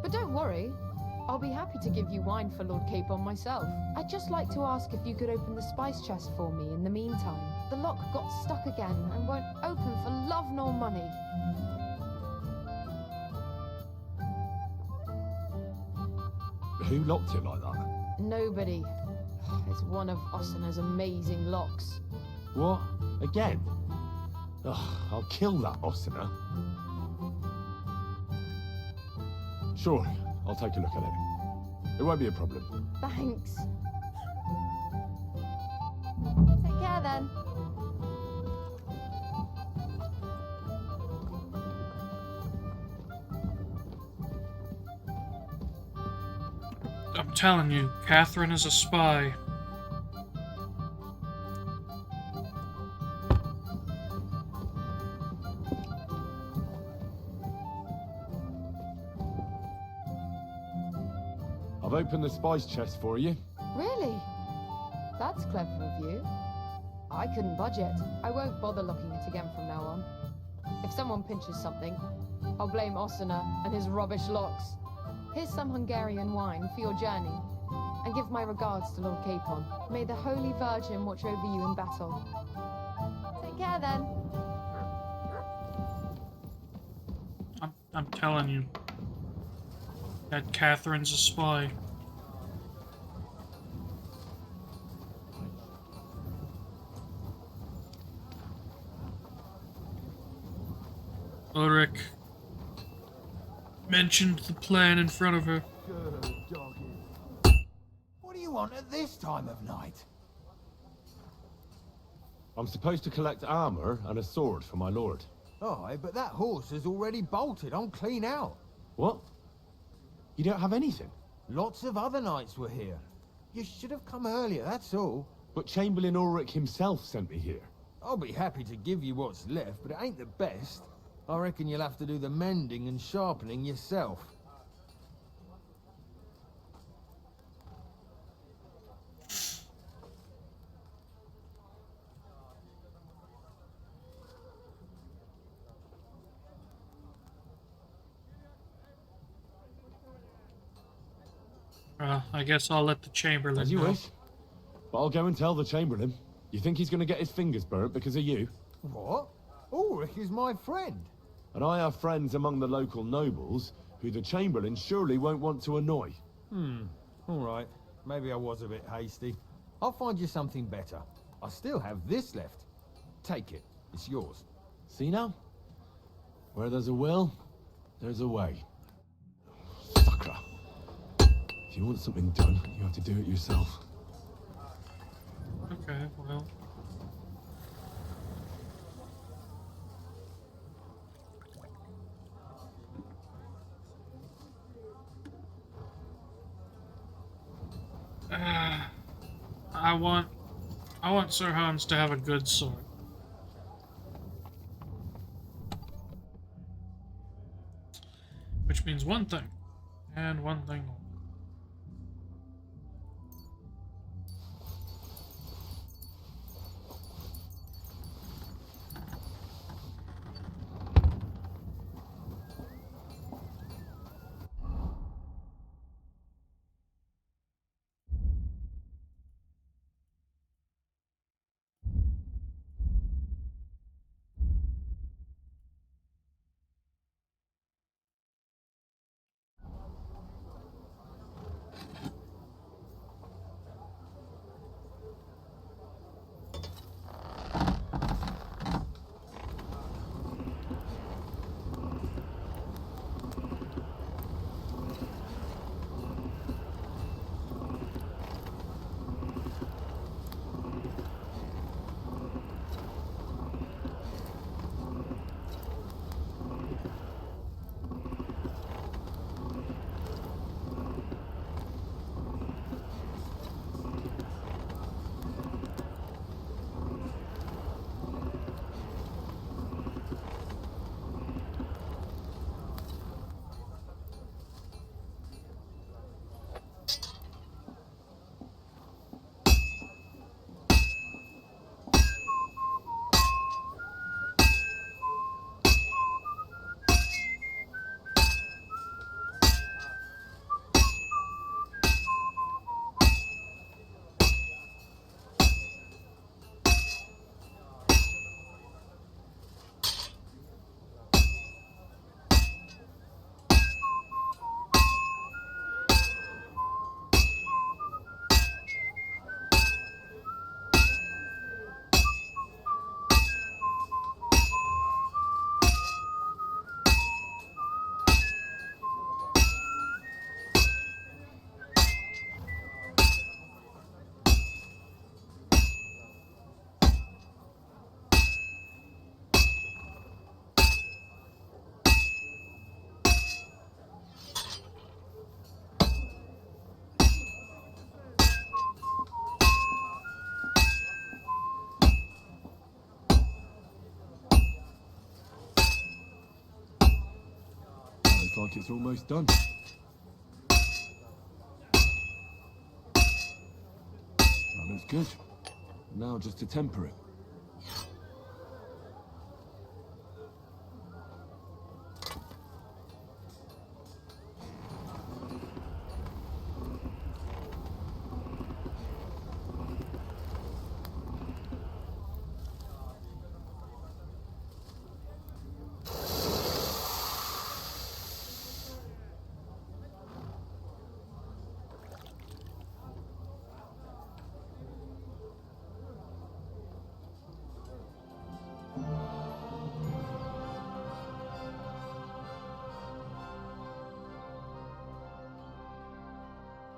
But don't worry. I'll be happy to give you wine for Lord Capon myself. I'd just like to ask if you could open the spice chest for me in the meantime. The lock got stuck again and won't open for love nor money. Who locked it like that? Nobody. It's one of Ossina's amazing locks. What? Again? Ugh, I'll kill that Ossina. Sure, I'll take a look at it. It won't be a problem. Thanks. Take care then. I'm telling you, Catherine is a spy. I've opened the spice chest for you. Really? That's clever of you. I couldn't budget. I won't bother looking it again from now on. If someone pinches something, I'll blame Ossina and his rubbish locks. Here's some Hungarian wine for your journey. And give my regards to Lord Capon. May the Holy Virgin watch over you in battle. Take care then. I'm telling you. That Catherine's a spy. Ulrich, mentioned the plan in front of her. Good doggy. What do you want at this time of night? I'm supposed to collect armor and a sword for my lord. Aye, but that horse is already bolted. I'm clean out. What? You don't have anything? Lots of other knights were here. You should have come earlier, that's all. But Chamberlain Ulrich himself sent me here. I'll be happy to give you what's left, but it ain't the best. I reckon you'll have to do the mending and sharpening yourself. I guess I'll let the Chamberlain As you know. wish. But I'll go and tell the Chamberlain. You think he's going to get his fingers burnt because of you? What? Ulrich is my friend. And I have friends among the local nobles who the Chamberlain surely won't want to annoy. All right. Maybe I was a bit hasty. I'll find you something better. I still have this left. Take it. It's yours. See now? Where there's a will, there's a way. Fucker. If you want something done, you have to do it yourself. Okay, well. I want Sir Hans to have a good sword. Which means one thing, and one thing only. Looks like it's almost done. That looks good. Now just to temper it.